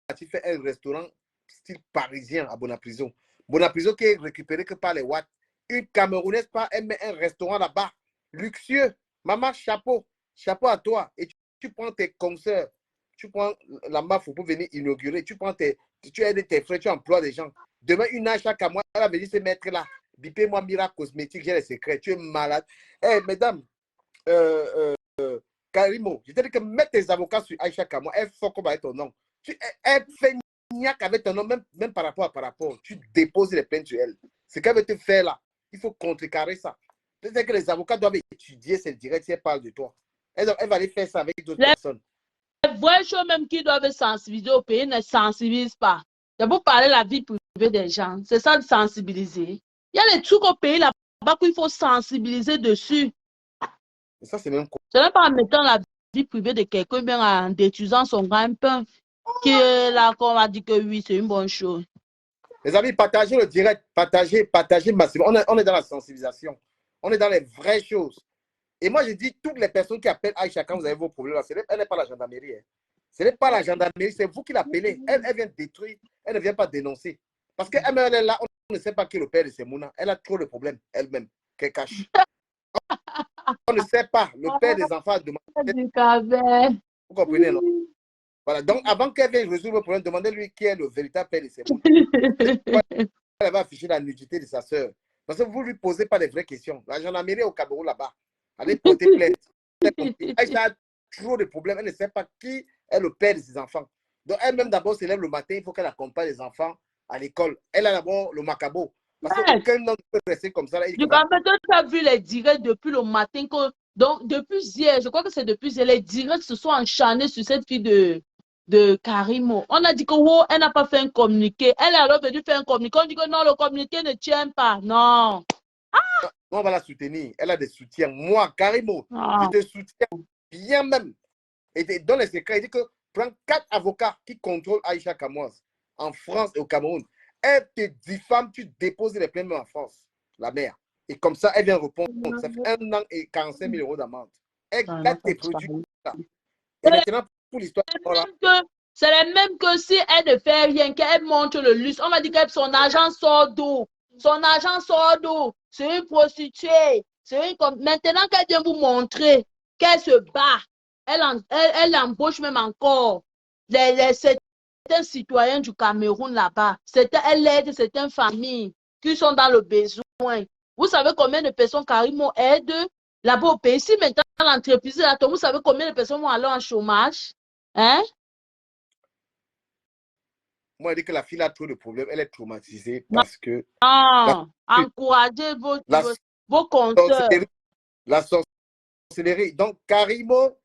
partie faire un restaurant style parisien à Bonaprison. Bonaprison qui est récupéré que par les Watts. Une Camerounaise part, elle met un restaurant là-bas. Luxueux. Maman, chapeau. Chapeau à toi. Et tu prends tes concerts. Tu prends la MAF pour venir inaugurer. Tu aides tes frères, tu emploies des gens. Demain, une âge chaque mois, elle va venir se mettre là. Bipez-moi Mira Cosmétique, j'ai les secrets. Tu es malade. Eh, mesdames, Karimo, je t'ai dit que mets tes avocats sur Aïcha Kamwa. Elle faut qu'on avec ton nom. Elle fait niaque avec ton nom, même par rapport. Tu déposes les plaintes sur elle. Ce qu'elle veut te faire là, il faut contrecarrer ça. C'est que les avocats doivent étudier cette direct si elle parle de toi. Elle va aller faire ça avec d'autres personnes. Les vraies choses même qui doivent sensibiliser au pays ne sensibilisent pas. C'est pour parler de la vie privée des gens. C'est ça de sensibiliser. Il y a des trucs au pays là-bas qu'il faut sensibiliser dessus. Et ça, c'est même quoi? Ce n'est pas en mettant la vie privée de quelqu'un, bien en détruisant son gagne-pain, que là, qu'on va dire que oui, c'est une bonne chose. Les amis, partagez le direct, partagez massivement. On est dans la sensibilisation. On est dans les vraies choses. Et moi, je dis, toutes les personnes qui appellent Aïcha quand vous avez vos problèmes, elle n'est pas la gendarmerie. Hein. Ce n'est pas la gendarmerie, c'est vous qui l'appelez. Elle vient détruire, elle ne vient pas dénoncer. Parce qu'elle est là, on ne sait pas qui est le père de Semouna. Elle a trop de problèmes, elle-même, qu'elle cache. On ne sait pas. Le père des enfants demande. Vous comprenez, non? Voilà. Donc, avant qu'elle vienne résoudre le problème, demandez-lui qui est le véritable père de Semouna. Elle va afficher la nudité de sa sœur. Parce que vous ne lui posez pas les vraies questions. La gendarmerie au Cameroun là-bas. Allez porter plainte. Elle a trop de problèmes. Elle ne sait pas qui est le père de ses enfants. Donc, elle-même d'abord se lève le matin. Il faut qu'elle accompagne les enfants à l'école. Elle a d'abord le macabo. Parce qu'aucun homme ne peut rester comme ça. Tu as vu les directs depuis le matin. Donc, depuis hier, je crois que c'est depuis hier, les directs se sont enchaînés sur cette fille de Karimo. On a dit que oh, elle n'a pas fait un communiqué. Elle est alors venue faire un communiqué. On dit que non, le communiqué ne tient pas. Non. On va la soutenir. Elle a des soutiens. Moi, Karimo, je te soutiens bien même. Et dans les secrets, il dit que prends 4 avocats qui contrôlent Aïcha Kamoise en France et au Cameroun. Elle te diffame, tu déposes les plaintes en France, la mère. Et comme ça, elle vient répondre. Ça fait 1 an et 45 000 € d'amende. Elle gâte tes produits. Et maintenant, pour l'histoire, c'est la même que si elle ne fait rien, qu'elle montre le luxe. On va dire que son argent sort d'où? Son argent sort d'où? C'est une prostituée. Maintenant qu'elle vient vous montrer qu'elle se bat, elle embauche même encore certains citoyens du Cameroun là-bas. Elle aide certaines familles qui sont dans le besoin. Vous savez combien de personnes Karimo aide là-bas au pays? Si maintenant l'entreprise est là, vous savez combien de personnes vont aller en chômage? Hein? Moi, je dis que la fille a trop de problèmes. Elle est traumatisée parce que... encouragez vos compteurs. La sorcellerie. Donc, Karimo,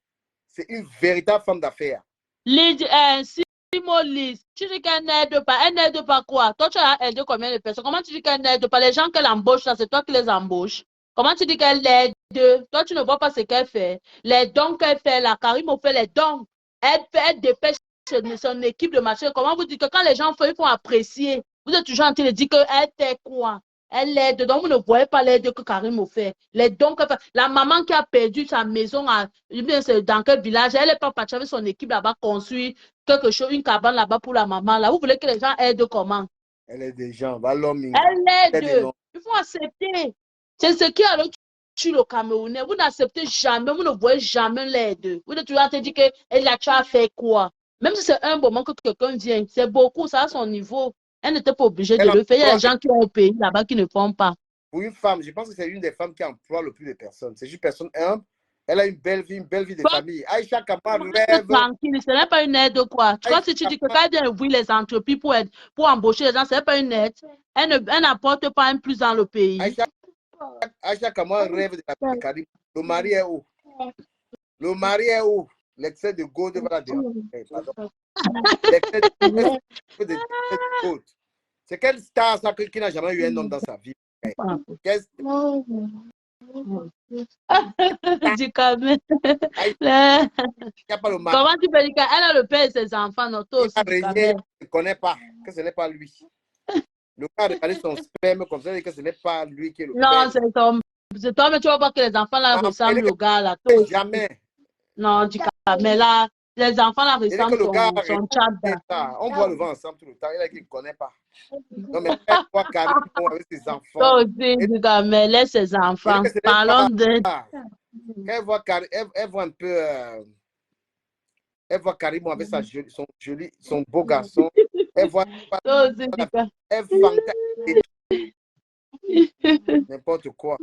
c'est une véritable femme d'affaires. Simon Lise, tu dis qu'elle n'aide pas. Elle n'aide pas quoi? Toi, tu as aidé combien de personnes? Comment tu dis qu'elle n'aide pas? Les gens qu'elle embauche, là, c'est toi qui les embauches. Comment tu dis qu'elle aide? Toi, tu ne vois pas ce qu'elle fait. Les dons qu'elle fait, la Karimo fait les dons. Elle dépêche son équipe de marché. Comment vous dites que quand les gens font, ils font apprécier? Vous êtes toujours en train de dire qu'elle fait quoi? Elle aide, donc vous ne voyez pas l'aide que Karimo fait. Les dons que fait. La maman qui a perdu sa maison, bien c'est dans quel village, elle n'est pas partie avec son équipe là-bas, construire quelque chose, une cabane là-bas pour la maman. Là, vous voulez que les gens aident comment? Elle aide des gens. Va l'homme. Elle aide. Il faut accepter. C'est ce qui a tue le Camerounais. Vous n'acceptez jamais, vous ne voyez jamais l'aide. Vous êtes toujours en train de dire qu'elle a déjà fait quoi? Même si c'est un moment que quelqu'un vient, c'est beaucoup, ça a son niveau. Elle n'était pas obligée de le faire. Il y a des gens qui ont un pays là-bas qui ne font pas. Pour une femme, je pense que c'est une des femmes qui emploie le plus de personnes. C'est une personne humble. Elle a une belle vie de famille. Aïcha Kamara rêve. Tranquille, ce n'est pas une aide quoi. Tu vois, si tu dis que quand elle vient ouvrir les entreprises pour embaucher les gens, ce n'est pas une aide. Elle n'apporte pas un plus dans le pays. Aïcha Kamara rêve de la vie Karim. Le mari est où? Le mari est où? L'excès de gold va la déranger. L'excès de gold. C'est quelle star ça qui n'a jamais eu un homme dans sa vie? Du Cameroun. Comment tu peux dire qu'elle a le père et ses enfants, non? Toi aussi, il ne connaît pas que ce n'est pas lui. Le gars a regardé son sperme comme ça, et que ce n'est pas lui qui est le père. Non, c'est toi, mais tu vas voir que les enfants là ressemblent au gars là. Jamais. Non, du Cameroun. Mais là, les enfants là ressemblent son Tchad. On voit le vent ensemble tout le temps. Il a dit qu'il ne connaît pas. Non, mais elle voit Karim avec ses enfants. Toi aussi, du Cameroun, laisse ses enfants. Parlons de... Elle voit Karim, elle voit un peu... Elle voit Karim avec son beau garçon. Elle voit... Elle fantasme. N'importe quoi.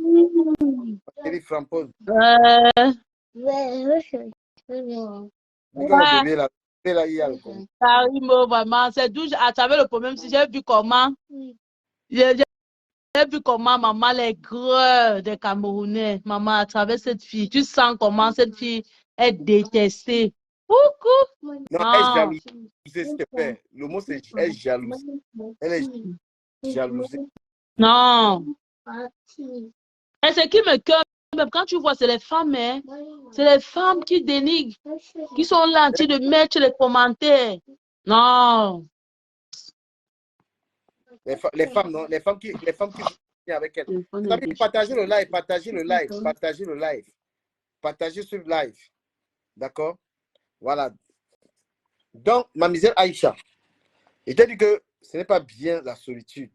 Elle est frampose. Karimo, vraiment, c'est d'où j'avais le problème. Si j'ai vu comment maman les greux des Camerounais, maman, à travers cette fille, tu sens comment cette fille est détestée. Coucou. Non, elle est jalouse, s'il te plaît. Le mot c'est elle est jalouse. Elle est jalouse. Non. Et ce qui me cœur, même quand tu vois, c'est les femmes, hein. C'est les femmes qui dénigrent, qui sont là en train de mettre les commentaires. Non. Les femmes, non. Les femmes qui avec elle. Partagez le live, partagez ce live. D'accord? Voilà. Donc, ma misère Aïcha, je t'ai dit que ce n'est pas bien la solitude.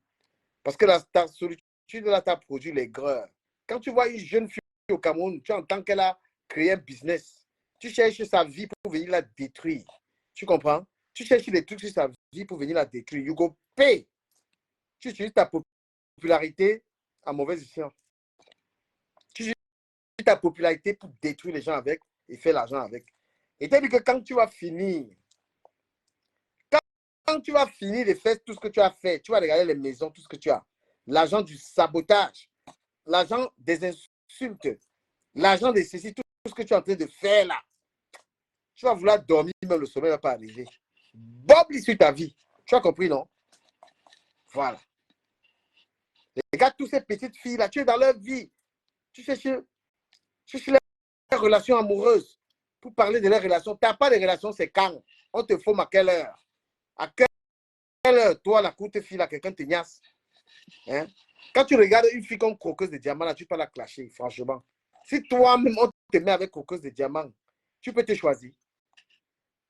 Parce que ta solitude, là, t'a produit l'aigreur. Quand tu vois une jeune fille au Cameroun, tu entends qu'elle a créé un business. Tu cherches sa vie pour venir la détruire. Tu comprends? Tu cherches des trucs sur sa vie pour venir la détruire. You go pay. Tu utilises ta popularité à mauvaise escient. Tu utilises ta popularité pour détruire les gens avec et faire l'argent avec. Et t'as dit que quand tu vas finir, de faire tout ce que tu as fait, tu vas regarder les maisons, tout ce que tu as. L'argent du sabotage, l'argent des insultes, l'argent de ceci, tout ce que tu es en train de faire là. Tu vas vouloir dormir, même le sommeil ne va pas arriver. Bob sur ta vie. Tu as compris, non? Voilà. Regarde toutes ces petites filles-là, tu es dans leur vie. Tu cherches les relations amoureuses. Pour parler de leurs relations, tu n'as pas de relations, c'est quand? On te forme à quelle heure? À quelle heure, toi, la courte fille, là, quelqu'un te niasse? Hein? Quand tu regardes une fille comme Croqueuse de Diamant, là, tu peux la clasher, franchement. Si toi-même, on te met avec Croqueuse de Diamant, tu peux te choisir.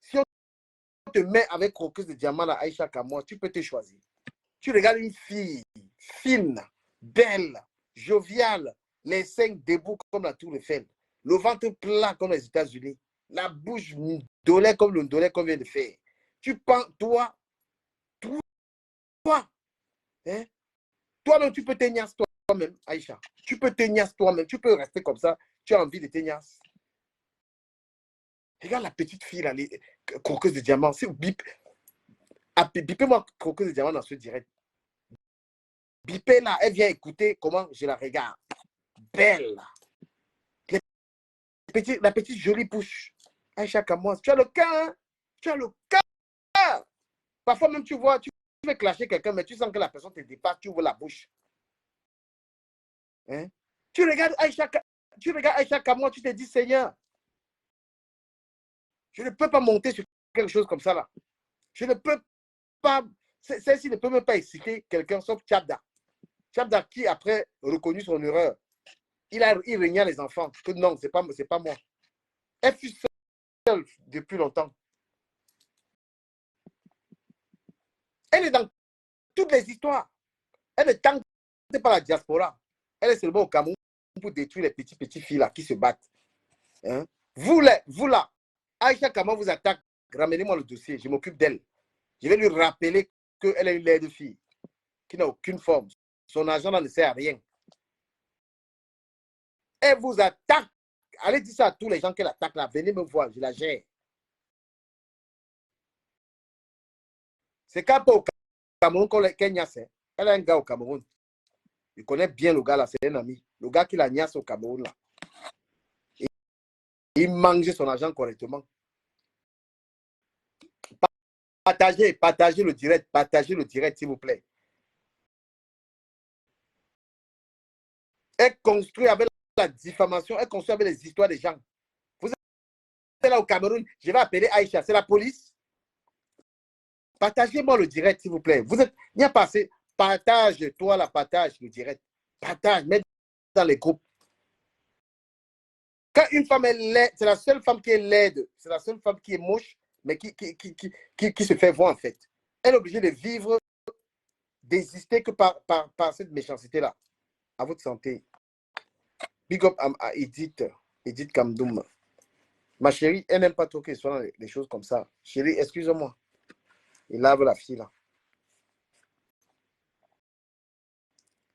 Si on te met avec Croqueuse de Diamant, là, Aïcha Kamara, tu peux te choisir. Tu regardes une fille fine, belle, joviale, les seins debout comme la Tour Eiffel, le ventre plat comme les États-Unis, la bouche ndolée comme le ndolé qu'on vient de faire. Tu penses, toi, hein? Toi-même, tu peux te niasse toi-même, Aïcha. Tu peux te niasse toi-même. Tu peux rester comme ça. Tu as envie de te niasse. Regarde la petite fille, là, les Croqueuse de Diamant. Bipez-moi Croqueuse de Diamant dans ce direct. Bipez là, elle vient écouter comment je la regarde. Belle. La petite jolie bouche. Aïcha Kamara, tu as le cœur, hein? Tu as le cœur. Parfois même, tu vois, tu veux clasher quelqu'un, mais tu sens que la personne te dépasse, tu ouvres la bouche. Hein? Tu regardes Aïcha Kamara, tu te dis, Seigneur, je ne peux pas monter sur quelque chose comme ça là. Je ne peux pas, celle-ci ne peut même pas exciter quelqu'un sauf Tchada. Chef d'Arki, après reconnu son erreur, il régnait les enfants. Que non, c'est pas moi. Elle fut seule depuis longtemps. Elle est dans toutes les histoires. Elle ne tente pas la diaspora. Elle est seulement au Cameroun pour détruire les petits filles là qui se battent. Hein? Vous là, Aïcha Kama vous attaque. Ramenez-moi le dossier, je m'occupe d'elle. Je vais lui rappeler qu'elle est une laide fille qui n'a aucune forme. Son argent ne sert à rien. Elle vous attaque. Allez dire ça à tous les gens qu'elle attaque là. Venez me voir, je la gère. C'est qu'à pas au Cameroun qu'elle niasse. Elle a un gars au Cameroun. Il connaît bien le gars là, c'est un ami. Le gars qui la niasse au Cameroun là. Il mange son argent correctement. Partagez le direct, s'il vous plaît. Elle construit avec la diffamation, elle construit avec les histoires des gens. Vous êtes là au Cameroun, je vais appeler Aïcha, c'est la police. Partagez-moi le direct, s'il vous plaît. Vous êtes, il n'y a pas assez. Partage le direct. Partage, mets dans les groupes. Quand une femme est laide, c'est la seule femme qui est laide, c'est la seule femme qui est moche, mais qui se fait voir en fait. Elle est obligée de vivre, d'exister que par cette méchanceté-là. À votre santé. Big up à Edith Kamdoum. Ma chérie, elle n'aime pas trop que ce soit les choses comme ça. Chérie, excuse-moi. Il lave la fille là.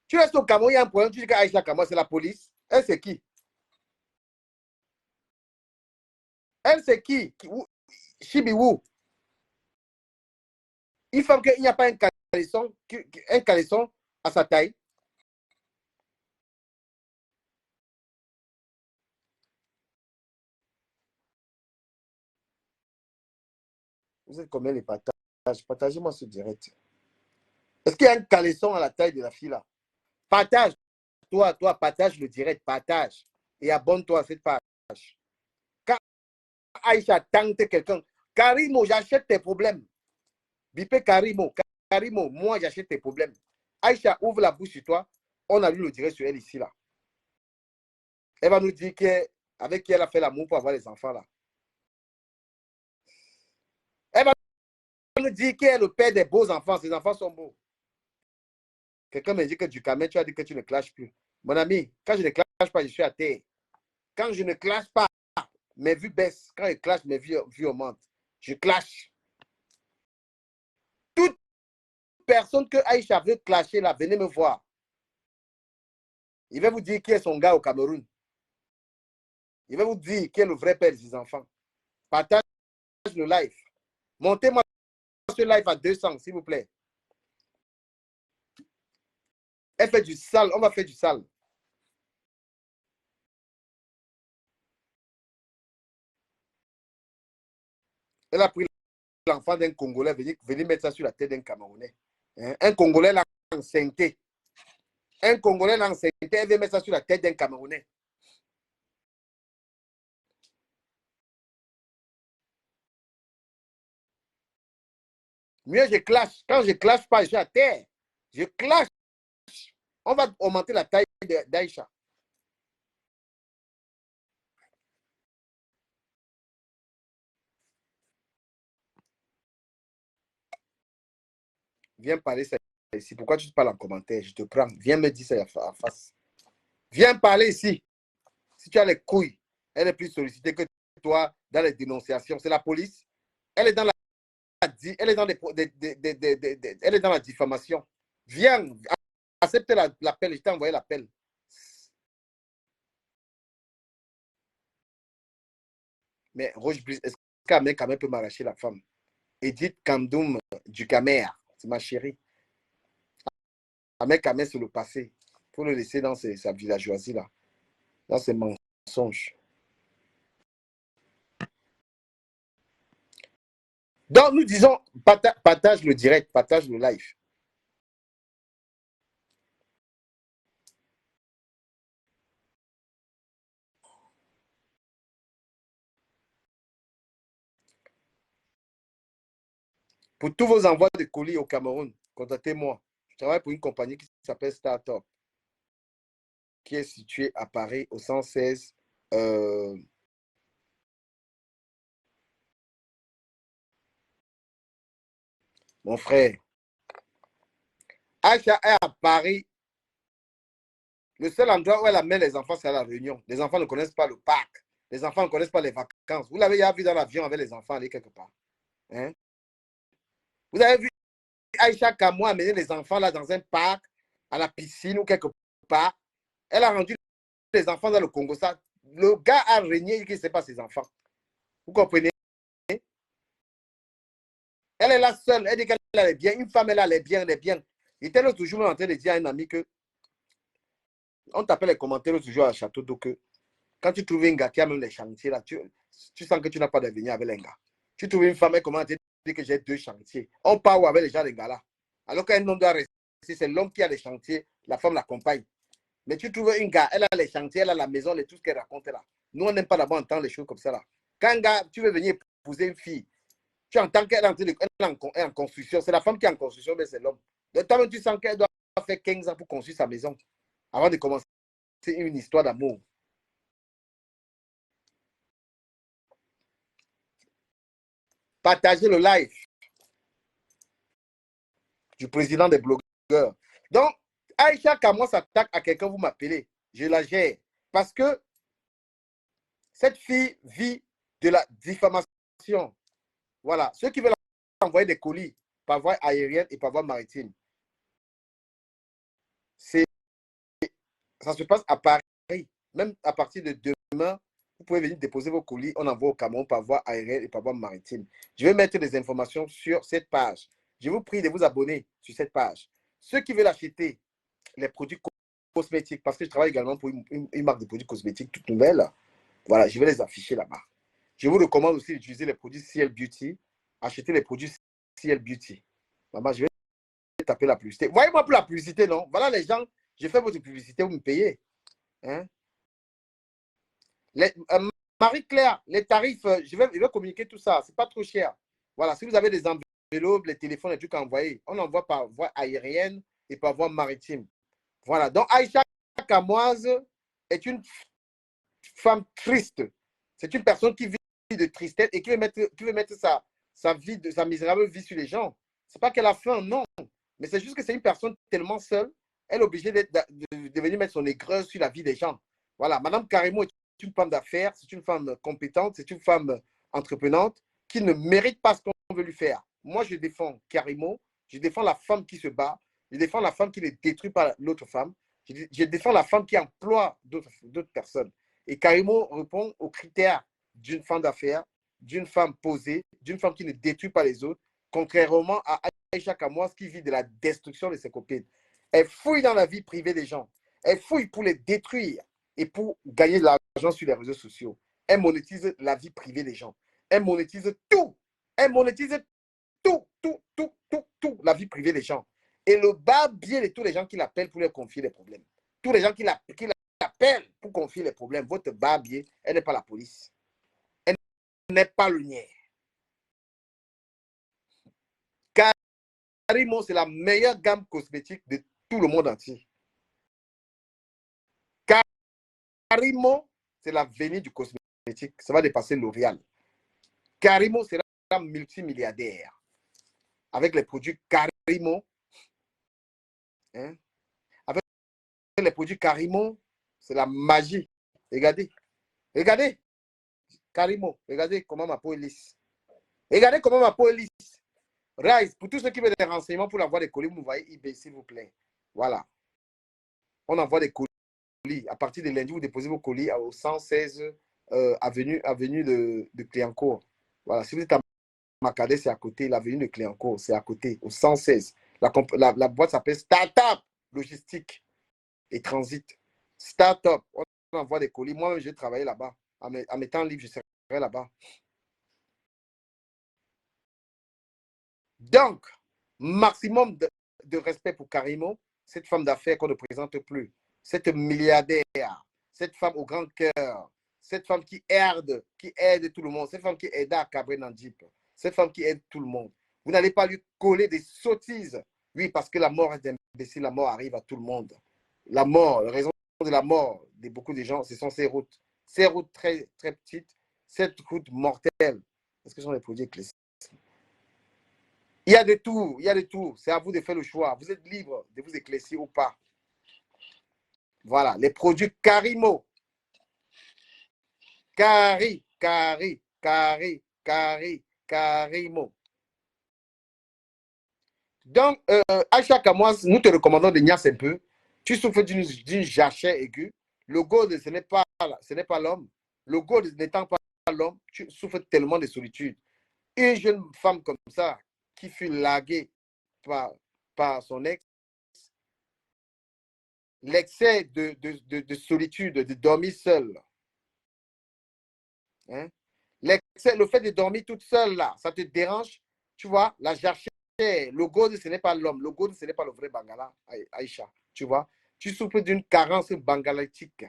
Tu restes au Cameroun, il y a un problème, tu dis qu'Aïcha Kama, c'est la police. Elle, c'est qui? Elle, c'est qui? Chibiwou. Il faut qu'il n'y a pas un caleçon à sa taille. Vous êtes combien les partages? Partagez-moi ce direct. Est-ce qu'il y a un caleçon à la taille de la fille là? Partage. Toi, partage le direct. Partage. Et abonne-toi à cette page. Quand Aïcha tente quelqu'un, Karimo, j'achète tes problèmes. Bipé Karimo, moi j'achète tes problèmes. Aïcha, ouvre la bouche sur toi. On a lu le direct sur elle ici là. Elle va nous dire qu'avec qui elle a fait l'amour pour avoir les enfants là. Elle va nous dire qu'elle est le père des beaux enfants. Ces enfants sont beaux. Quelqu'un me dit que du Cameroun, tu as dit que tu ne clashes plus. Mon ami, quand je ne clash pas, je suis à terre. Quand je ne clash pas, mes vues baissent. Quand je clash, mes vues augmentent. Je clash. Toute personne que Aïcha veut clasher là, venez me voir. Il va vous dire qui est son gars au Cameroun. Il va vous dire qui est le vrai père de ses enfants. Partage le live. Montez-moi ce live à 200, s'il vous plaît. Elle fait du sale. On va faire du sale. Elle a pris l'enfant d'un Congolais, venir mettre ça sur la tête d'un Camerounais. Hein? Un Congolais l'a enceinté. Un Congolais l'a enceinté, elle veut mettre ça sur la tête d'un Camerounais. Mieux, je clash. Quand je clash pas, je suis à terre. Je clash. On va augmenter la taille d'Aïcha. Viens parler ça ici. Pourquoi tu te parles en commentaire? Je te prends. Viens me dire ça en face. Viens parler ici. Si tu as les couilles, elle est plus sollicitée que toi dans les dénonciations. C'est la police. Elle est dans elle est dans elle est dans la diffamation. Viens, accepte l'appel. Je t'ai envoyé l'appel. Mais Roche Bliss, est-ce qu'Amel quand même peut m'arracher la femme? Edith Kamdoum du Camer, c'est ma chérie. Amel Kamer, c'est le passé. Il faut le laisser dans sa villageoisie là. Dans ses mensonges. Donc, nous disons, partage le direct, partage le live. Pour tous vos envois de colis au Cameroun, contactez-moi. travaille pour une compagnie qui s'appelle Startup, qui est située à Paris au 116. Mon frère, Aïcha est à Paris. Le seul endroit où elle amène les enfants, c'est à la Réunion. Les enfants ne connaissent pas le parc. Les enfants ne connaissent pas les vacances. Vous l'avez déjà vu dans l'avion avec les enfants aller quelque part. Hein? Vous avez vu Aïcha Kamwa amener les enfants là dans un parc, à la piscine ou quelque part. Elle a rendu les enfants dans le Congo. Ça, le gars a régné qu'il ne sait pas ses enfants. Vous comprenez? Elle est là seule. Elle dit qu'elle est bien. Une femme, elle a les biens, elle est bien. Il était l'autre jour en train de dire à un ami que on t'appelle les commentaires l'autre jour à Château d'eau que quand tu trouves un gars qui a même les chantiers là, tu sens que tu n'as pas d'avenir avec les gars. Tu trouves une femme, elle commence à dire que j'ai 2 chantiers. On part où avec les gens, les gars là. Alors qu'un homme doit rester, c'est l'homme qui a les chantiers, la femme l'accompagne. Mais tu trouves une gars, elle a les chantiers, elle a la maison, tout ce qu'elle raconte là. Nous, on n'aime pas d'abord entendre les choses comme ça là. Quand un gars, tu veux venir épouser une fille, tu entends qu'elle est en construction. C'est la femme qui est en construction, mais c'est l'homme. De toi-même, tu sens qu'elle doit faire 15 ans pour construire sa maison avant de commencer une histoire d'amour. Partagez le live du président des blogueurs. Donc, Aïcha Kamwa s'attaque à quelqu'un, vous m'appelez. Je la gère. Parce que cette fille vit de la diffamation. Voilà. Ceux qui veulent envoyer des colis par voie aérienne et par voie maritime, ça se passe à Paris. Même à partir de demain, vous pouvez venir déposer vos colis. On envoie au Cameroun par voie aérienne et par voie maritime. Je vais mettre des informations sur cette page. Je vous prie de vous abonner sur cette page. Ceux qui veulent acheter les produits cosmétiques, parce que je travaille également pour une marque de produits cosmétiques toute nouvelle, voilà, je vais les afficher là-bas. Je vous recommande aussi d'utiliser les produits CL Beauty. Achetez les produits CL Beauty. Maman, je vais taper la publicité. Voyez-moi pour la publicité, non? Voilà les gens, je fais votre publicité, vous me payez. Hein? Marie-Claire, les tarifs, je vais communiquer tout ça. Ce n'est pas trop cher. Voilà, si vous avez des enveloppes, les téléphones, les trucs à envoyer, on envoie par voie aérienne et par voie maritime. Voilà. Donc, Aïcha Kamoise est une femme triste. C'est une personne qui vit de tristesse et qui veut mettre sa misérable vie sur les gens. Ce n'est pas qu'elle a faim, non. Mais c'est juste que c'est une personne tellement seule, elle est obligée de venir mettre son aigreur sur la vie des gens. Voilà. Madame Karimo est une femme d'affaires, c'est une femme compétente, c'est une femme entreprenante qui ne mérite pas ce qu'on veut lui faire. Moi, je défends Karimo, je défends la femme qui se bat, je défends la femme qui ne détruit pas l'autre femme, je défends la femme qui emploie d'autres personnes. Et Karimo répond aux critères d'une femme d'affaires, d'une femme posée, d'une femme qui ne détruit pas les autres, contrairement à Aïcha Kamoise qui vit de la destruction de ses copines. Elle fouille dans la vie privée des gens. Elle fouille pour les détruire et pour gagner de l'argent sur les réseaux sociaux. Elle monétise la vie privée des gens. Elle monétise tout. Elle monétise tout, la vie privée des gens. Et le barbier de tous les gens qui l'appellent pour leur confier les problèmes. Tous les gens qui l'appellent pour confier les problèmes. Votre barbier, elle n'est pas la police. Elle n'est pas le nier. Karimo, c'est la meilleure gamme cosmétique de tout le monde entier. Karimo, c'est l'avenir du cosmétique. Ça va dépasser L'Oréal. Karimo sera multimilliardaire. Avec les produits Karimo. Hein? Avec les produits Karimo, c'est la magie. Regardez. Regardez. Karimo. Regardez comment ma peau est lisse. Regardez comment ma peau est lisse. Rise, pour tous ceux qui veulent des renseignements pour l'envoi des colis, vous voyez eBay, s'il vous plaît. Voilà. On envoie des colis. À partir de lundi, vous déposez vos colis au 116 avenue de Cliancourt. Voilà. Si vous êtes à Macadais, c'est à côté. L'avenue de Cliancourt, c'est à côté, au 116. La boîte s'appelle Startup Logistique et Transit. Startup. On envoie des colis. Moi, j'ai travaillé là-bas. En mes temps libres, je serai là-bas. Donc, maximum de respect pour Karimo, cette femme d'affaires qu'on ne présente plus, cette milliardaire, cette femme au grand cœur, cette femme qui aide tout le monde, cette femme qui aide à Cabré Nandip, cette femme qui aide tout le monde. Vous n'allez pas lui coller des sottises Oui, parce que la mort est imbécile, la mort arrive à tout le monde. La mort, la raison de la mort de beaucoup de gens, ce sont ces routes. Ces routes très, très petites, cette route mortelle. Est-ce que ce sont les produits éclaircis? Il y a de tout, il y a de tout. C'est à vous de faire le choix. Vous êtes libre de vous éclaircir ou pas. Voilà, les produits Carimo. Carimo. Donc, à chaque mois, nous te recommandons de niasse un peu. Tu souffres d'une jachère aiguë. Le gold, ce n'est pas l'homme. Le gold n'étant pas l'homme, tu souffres tellement de solitude. Une jeune femme comme ça, qui fut larguée par son ex, l'excès de solitude, de dormir seule, hein? Le fait de dormir toute seule, là, ça te dérange, tu vois, la jachère, le gold, ce n'est pas l'homme, le gold, ce n'est pas le vrai Bangala, Aïcha, tu vois. Tu souffres d'une carence bangalatique.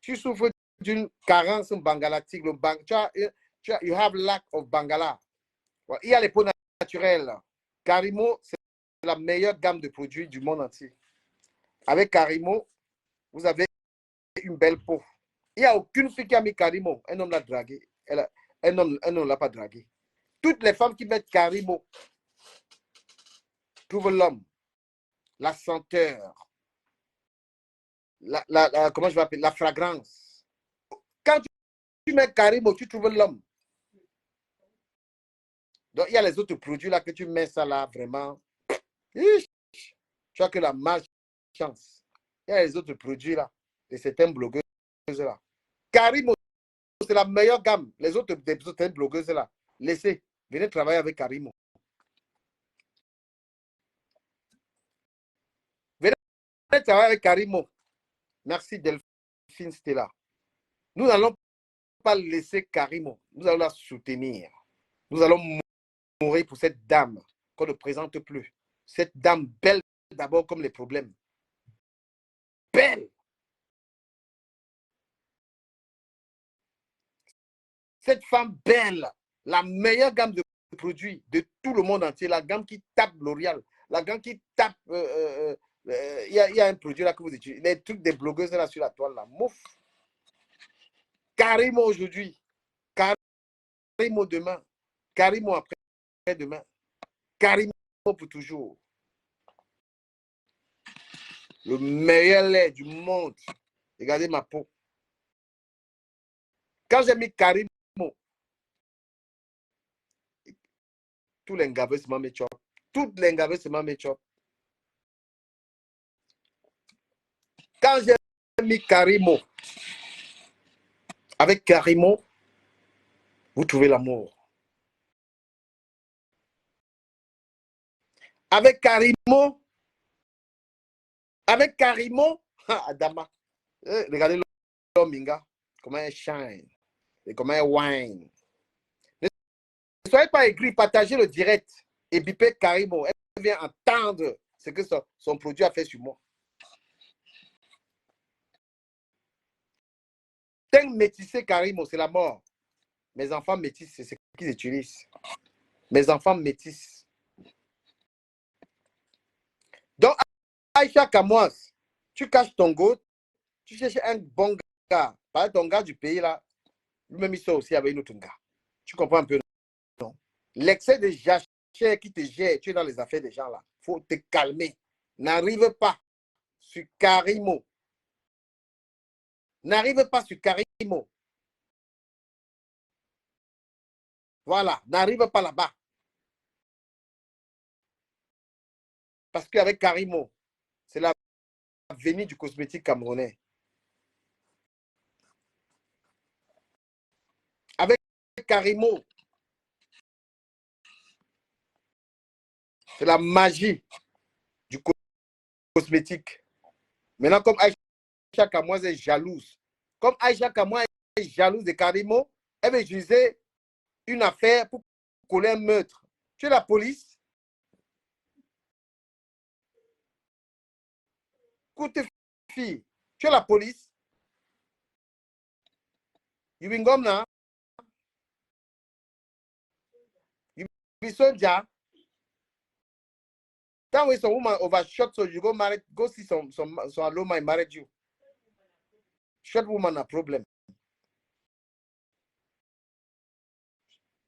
Tu souffres d'une carence bangalatique. You have lack of Bangala. Il y a les peaux naturelles. Carimo, c'est la meilleure gamme de produits du monde entier. Avec Carimo, vous avez une belle peau. Il n'y a aucune fille qui a mis Carimo. Un homme l'a dragué. Un homme ne l'a pas dragué. Toutes les femmes qui mettent Carimo trouvent l'homme, la senteur, comment je vais appeler, la fragrance. Quand tu mets Carimo, tu trouves l'homme. Donc, il y a les autres produits là que tu mets ça là, vraiment. Tu as que la malchance. Il y a les autres produits là, de certaines blogueuses là. Carimo, c'est la meilleure gamme. Les autres, des certaines blogueuses là, laissez, venez travailler avec Carimo. Venez travailler avec Carimo. Merci Delphine Stella. Nous n'allons pas laisser Carimo. Nous allons la soutenir. Nous allons mourir pour cette dame qu'on ne présente plus. Cette dame belle d'abord comme les problèmes. Belle. Cette femme belle, la meilleure gamme de produits de tout le monde entier, la gamme qui tape L'Oréal, la gamme qui tape, il y a un produit là que vous utilisez, les trucs des blogueuses là sur la toile là, mouf. Carrément aujourd'hui, carrément demain, carrément après-demain, carrément pour toujours. Le meilleur lait du monde. Regardez ma peau. Quand j'ai mis Carimo, tous les gaveux se m'ont chop. Toutes les gaveux se m'ont chop. Quand j'ai mis Carimo, avec Carimo, vous trouvez l'amour. Avec Carimo, Adama, regardez l'homme, comment elle shine, et comment elle wine. Ne soyez pas aigri, partagez le direct et bipez Carimo. Elle vient entendre ce que son produit a fait sur moi. Teint métissé Carimo, c'est la mort. Mes enfants métissent, c'est ce qu'ils utilisent. Mes enfants métissent. Donc, Aïcha Kamoise, tu caches ton goût, tu cherches un bon gars. Par exemple, ton gars du pays, là, lui-même, il sort aussi avec une autre gars. Tu comprends un peu, non? L'excès de jachère qui te gère, tu es dans les affaires des gens, là. Il faut te calmer. N'arrive pas sur Carimo. N'arrive pas sur Carimo. Voilà, n'arrive pas là-bas. Parce qu'avec Carimo, c'est l'avenir du cosmétique camerounais. Avec Carimo, c'est la magie du cosmétique. Maintenant, comme Aïcha Kamoise est jalouse, comme Aïcha Kamoise est jalouse de Carimo, elle va utiliser une affaire pour coller un meurtre. Tu es la police. Écoute, fille, tu es la police. Time when some woman overshot, so you go see some Aloma married you. Short woman a problem.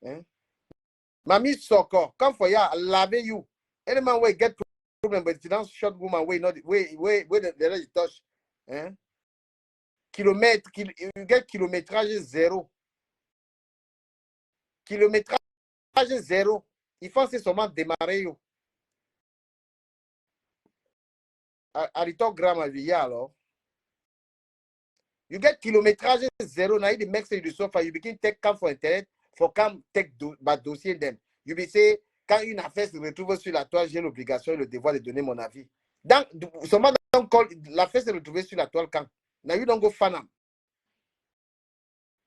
Eh? Mami soccer, come for ya, lave you. Any man will get problem, but it's not short woman way, not way the touch. Eh? You get kilométrage zéro. Kilométrage zéro. Il faut seulement démarrer you. À lithogramme alors. You get kilométrage zéro. Now you make say you sofa, you begin take come for internet, for come take dossier them. You be say, quand une affaire se retrouve sur la toile, j'ai l'obligation et le devoir de donner mon avis. Seulement l'affaire se retrouve sur la toile quand? Now you don't go fan am.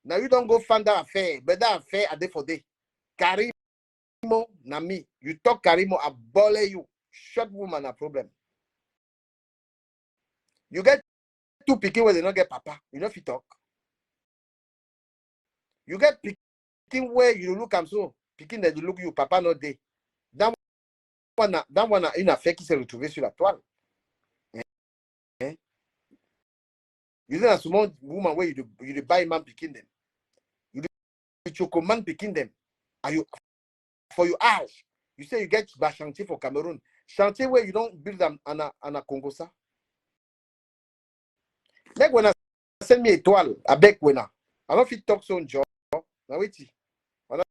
Now you don't go fan that affair, but that affair a day for day. Karimo, Nami, you talk Karimo, I bully you. Short woman a problem. You get two picking where they don't get papa. You know if you talk. You get picking where you look am so. Picking that you look you, papa not there. That one a une affaire qui s'est retrouvée sur la toile. Eh? You know that small woman where you buy man picking them. You command picking them. Are you for your eyes? You say you get chantier for Cameroon. Chantier where you don't build them on a Congo sa. Like when I send me a toile, I beg when I don't fit talk so job. Now wait. I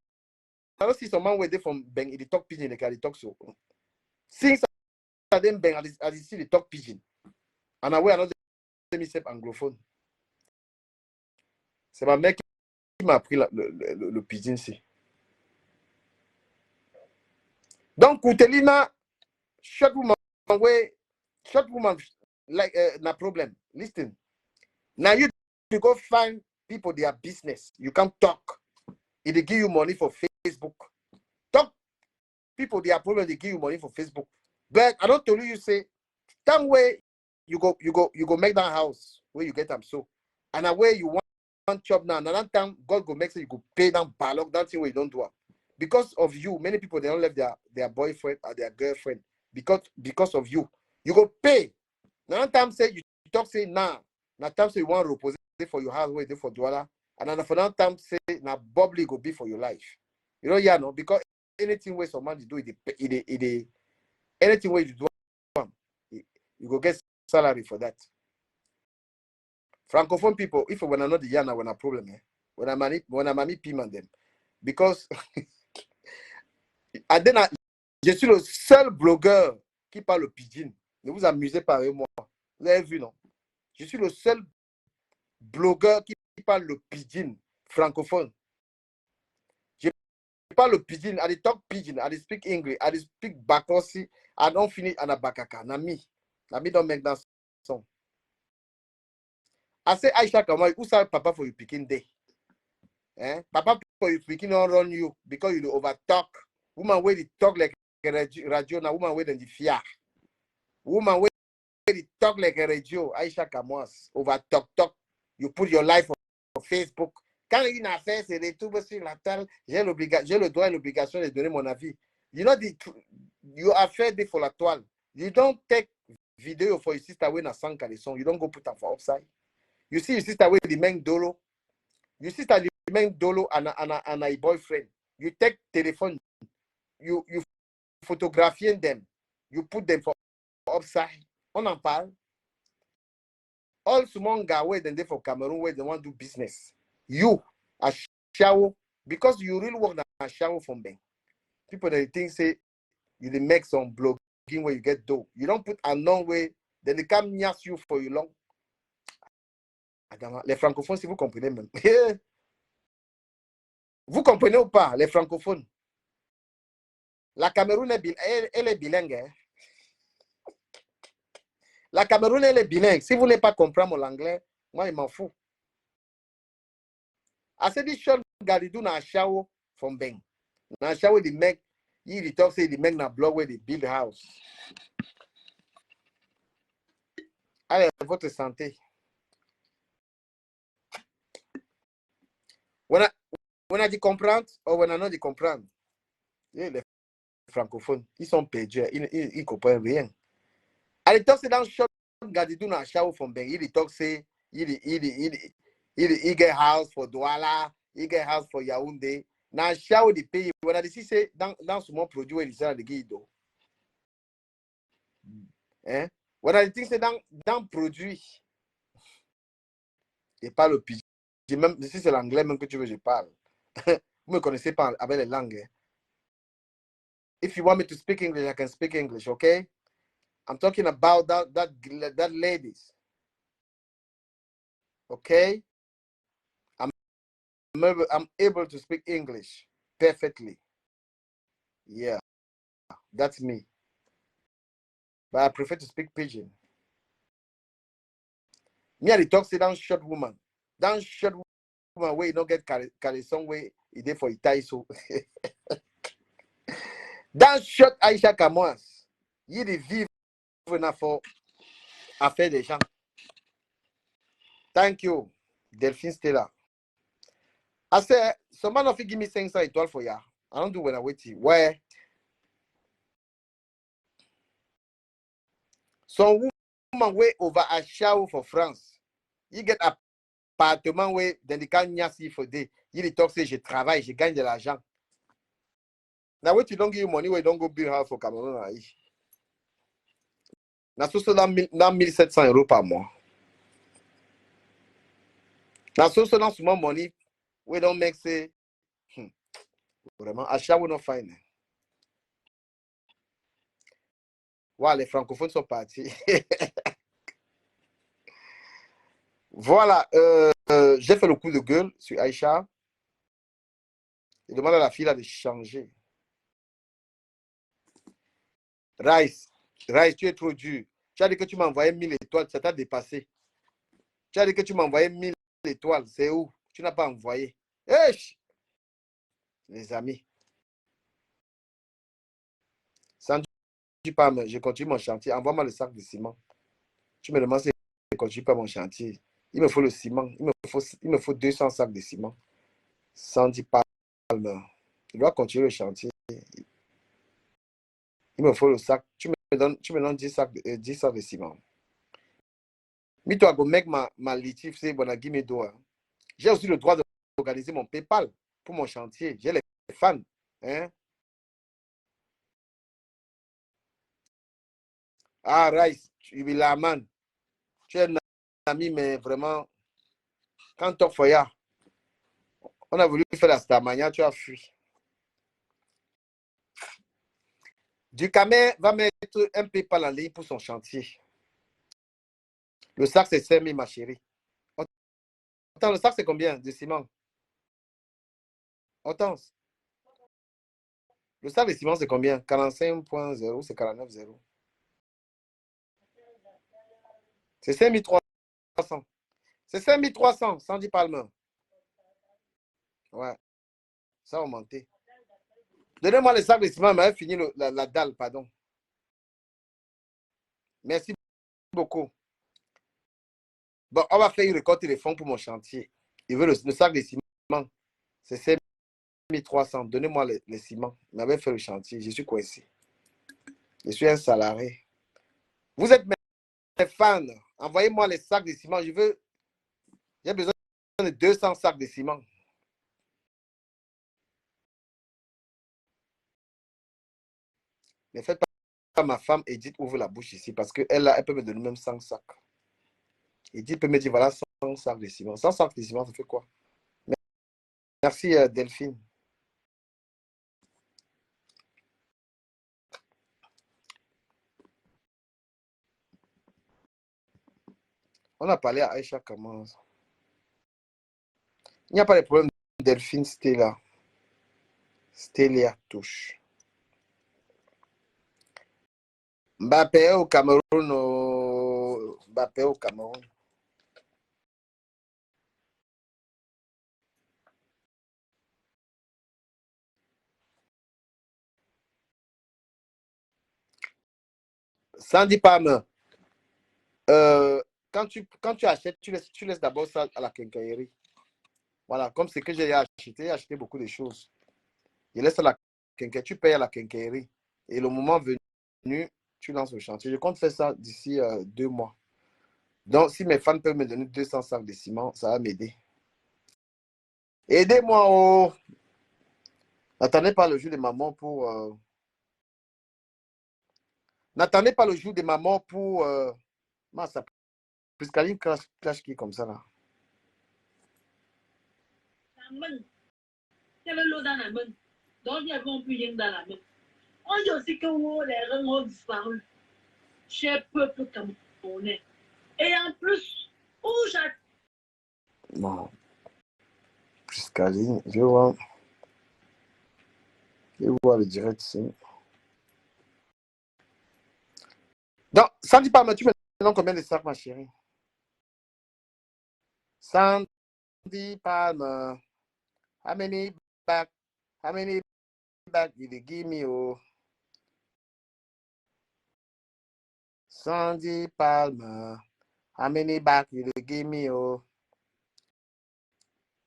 don't see some man where they from Beng, they talk pigeon, they talk so. Since I didn't Beng, I see the talk pigeon. And I wear another myself anglophone. C'est ma mère qui m'a appris le pigeon, c'est. Donc, Koutelina, short woman, like, no problem. Listen. Now you go find people, their business. You can talk. If they give you money for Facebook. Talk. People, their problem, they give you money for Facebook. But I don't tell you, say, some way you go make that house where you get them so. And a way you want job now. Another time, God go make sure you go pay them ballock. That's the way you don't do it. Because of you, many people, they don't leave their boyfriend or their girlfriend. Because of you. You go pay. Another time say you talk say nah. Another time say you want to repose for your house where they for dollar. And another time say now bubbly go be for your life. You know, yeah, no, because anything where somebody do it, anything where you do you go get salary for that. Francophone people, if when I know the yana when a problem, when I money payment them. Because je suis le seul blogueur qui parle le pidgin. Ne vous amusez pas avec moi. Vous avez vu, non? Je suis le seul blogueur qui parle le pidgin francophone. Je parle le pidgin. I talk pidgin. I speak English. I speak Bakosi. I don't finish on a Bakaka. Nami don't make that song. I say, Aisha, come on. Who say Papa for you picking day? Eh? Papa for you picking don't run you because you over talk. Woman where they talk like a radio. Now woman where they fear. Woman where they talk like a radio. Aisha Kamoas over talk. You put your life on Facebook. Quand une affaire se retrouve sur la table, j'ai le droit et l'obligation de donner mon avis. You know, you are fair for la toile. You don't take video for your sister when a sang calisson. You don't go put her for upside. You see your sister with the main dolo. Your sister the main dolo and a boyfriend. You take telephone. You photography them. You put them for upside. On en parle. All small guys where they for Cameroon where they want to do business. You a shower because you really work a shower from them. People that think say you make some blogging where you get dough. You don't put a long way, then they come near you for you long. Les francophones, si vous comprenez même. Vous comprenez ou pas, les francophones? La Cameroun elle est bilingue. Hein? La Cameroun, elle est bilingue. Si vous n'avez pas compris mon anglais, moi, il m'en fout. I said this short Galidou na shower from Beng. Na shower the make you talk say the make na blog where they build the house. Allez, votre santé. When I dit comprendre or when I not dit comprendre. Yeah, francophones. Ils sont perdus. Ils ne comprennent rien. À l'époque, c'est dans Shop Gadidou dans Chao Fombeng. Il est toxé. Il get house for Douala. Il get house for Yaoundé. Dans Chao des pays. On a dit c'est dans ce monde produit où il sera de Guido. Hein? On a dit c'est dans produit. Et pas le pidgin. Même si c'est l'anglais même que tu veux, je parle. Vous ne me connaissez pas avec les langues. Hein? If you want me to speak English, I can speak English, okay? I'm talking about that ladies. Okay? I'm able to speak English perfectly. Yeah, that's me. But I prefer to speak pidgin. Me and the talk say down short woman. Down short woman where you don't get carry some way you did for Itai so. Down short Aisha Kamwas. You de vivre na for affaire des gens. Thank you, Delphine Stella. I said, some man of you give me 500 étoiles for ya. I don't do when I wait you. Where? Some woman way over a shower for France. You get appartement where then they can't nyasi for day. You talk say je travaille, je gagne de l'argent. Now wait you don't give you money where you don't go build house for Cameroon. Now so dans 1700 euros par mois. Now so dans ce money we don't make say vraiment achat we not find. Voilà, les francophones sont partis. Voilà, j'ai fait le coup de gueule sur Aïcha. Je demande à la fille là de changer. Rice, tu es trop dur. Tu as dit que tu m'as envoyé 1000 étoiles, ça t'a dépassé. Tu as dit que tu m'as envoyé 1000 étoiles, c'est où? Tu n'as pas envoyé. Hey! Les amis. Sans du pas, je continue mon chantier. Envoie-moi le sac de ciment. Tu me demandes si je continue pas mon chantier. Il me faut le ciment. Il me faut 200 sacs de ciment. 110 palmes. Je dois continuer le chantier. Il me faut le sac. Tu me donnes 10 sacs de ciment. Mais toi, go mec ma litif, c'est bon, give me doigt. J'ai aussi le droit d'organiser mon PayPal pour mon chantier. J'ai les fans. Hein? Ah, Rice, tu es la man. Tu es un ami, mais vraiment, quand tu as on a voulu faire la Starmania, tu as fui. Ducamé va mettre un PayPal en ligne pour son chantier. Le sac, c'est 5 000, ma chérie. Attends, le sac, c'est combien de ciment? Attends. Le sac de ciment, c'est combien? 45.0, c'est 49.0. C'est 5300. C'est 5300, 110 palmes. Ouais. Ça a augmenté. Donnez-moi le sac de ciment, mais fini la dalle, pardon. Merci beaucoup. Bon, on va faire une récolte de fonds pour mon chantier. Il veut le sac de ciment. C'est 5300. Donnez-moi le ciment. Il m'avait fait le chantier. Je suis coincé. Je suis un salarié. Vous êtes mes fans. Envoyez-moi les sacs de ciment. J'ai besoin de 200 sacs de ciment. Ne faites pas ma femme Edith ouvre la bouche ici parce qu'elle elle peut me donner même 100 sacs. Edith peut me dire voilà 100 sacs de ciment. 100 sacs de ciment, ça fait quoi? Merci Delphine. On a parlé à Aïcha comment? Il n'y a pas de problème. Delphine Stella. Stella touche. Mbappé au Cameroun. Mbappé au Cameroun. Sandy Palmer. Quand tu achètes, tu laisses d'abord ça à la quincaillerie. Voilà, comme c'est que j'ai acheté beaucoup de choses. Je laisse à la quincaillerie, tu payes à la quincaillerie. Et le moment venu, tu lances le chantier. Je compte faire ça d'ici 2 mois. Donc, si mes fans peuvent me donner 200 sacs de ciment, ça va m'aider. Aidez-moi, oh! N'attendez pas le jour de ma mort pour... N'attendez pas le jour de ma mort pour... ça Priscaline clash qui est comme ça, là. Il y avait l'eau dans la main. Donc, il y avait un peu rien dans la main. On dit aussi que les reins ont disparu. Cher peuple camerounais. Et en plus, où j'ai... Non. Priscaline, je vois le direct ici. Donc, Sandy Palmer, tu me donnes combien de sacs, ma chérie? Sandy Palmer. How many back did they give me? Oh, Sandy Palmer. How many back did they give me? Oh,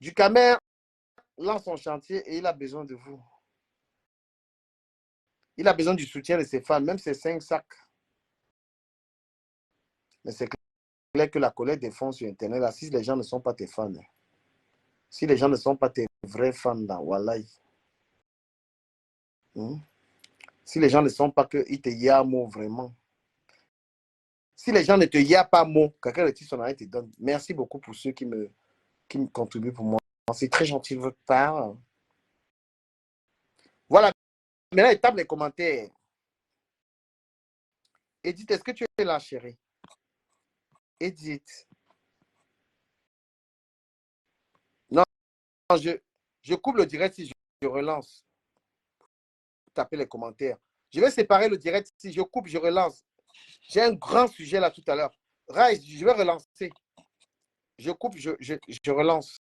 Ducamer lance son chantier et il a besoin de vous. Il a besoin du soutien de ses fans, même ses 5 sacs. Mais c'est clair que la colère des fonds sur Internet, là, si les gens ne sont pas tes fans, si les gens ne sont pas tes vrais fans, là, wallahi. Si les gens ne sont pas que ils te yammo vraiment. Si les gens ne te yammo pas mot, quelqu'un retire son arrêt et te donne. Merci beaucoup pour ceux qui me contribuent pour moi. C'est très gentil de votre part. Voilà. Maintenant, étape les commentaires. Edith, est-ce que tu es là, chérie? Edith. Non, je coupe le direct si je relance. Tapez les commentaires. Je vais séparer le direct. Si je coupe, je relance. J'ai un grand sujet là tout à l'heure. Rise, je vais relancer. Je coupe, je relance.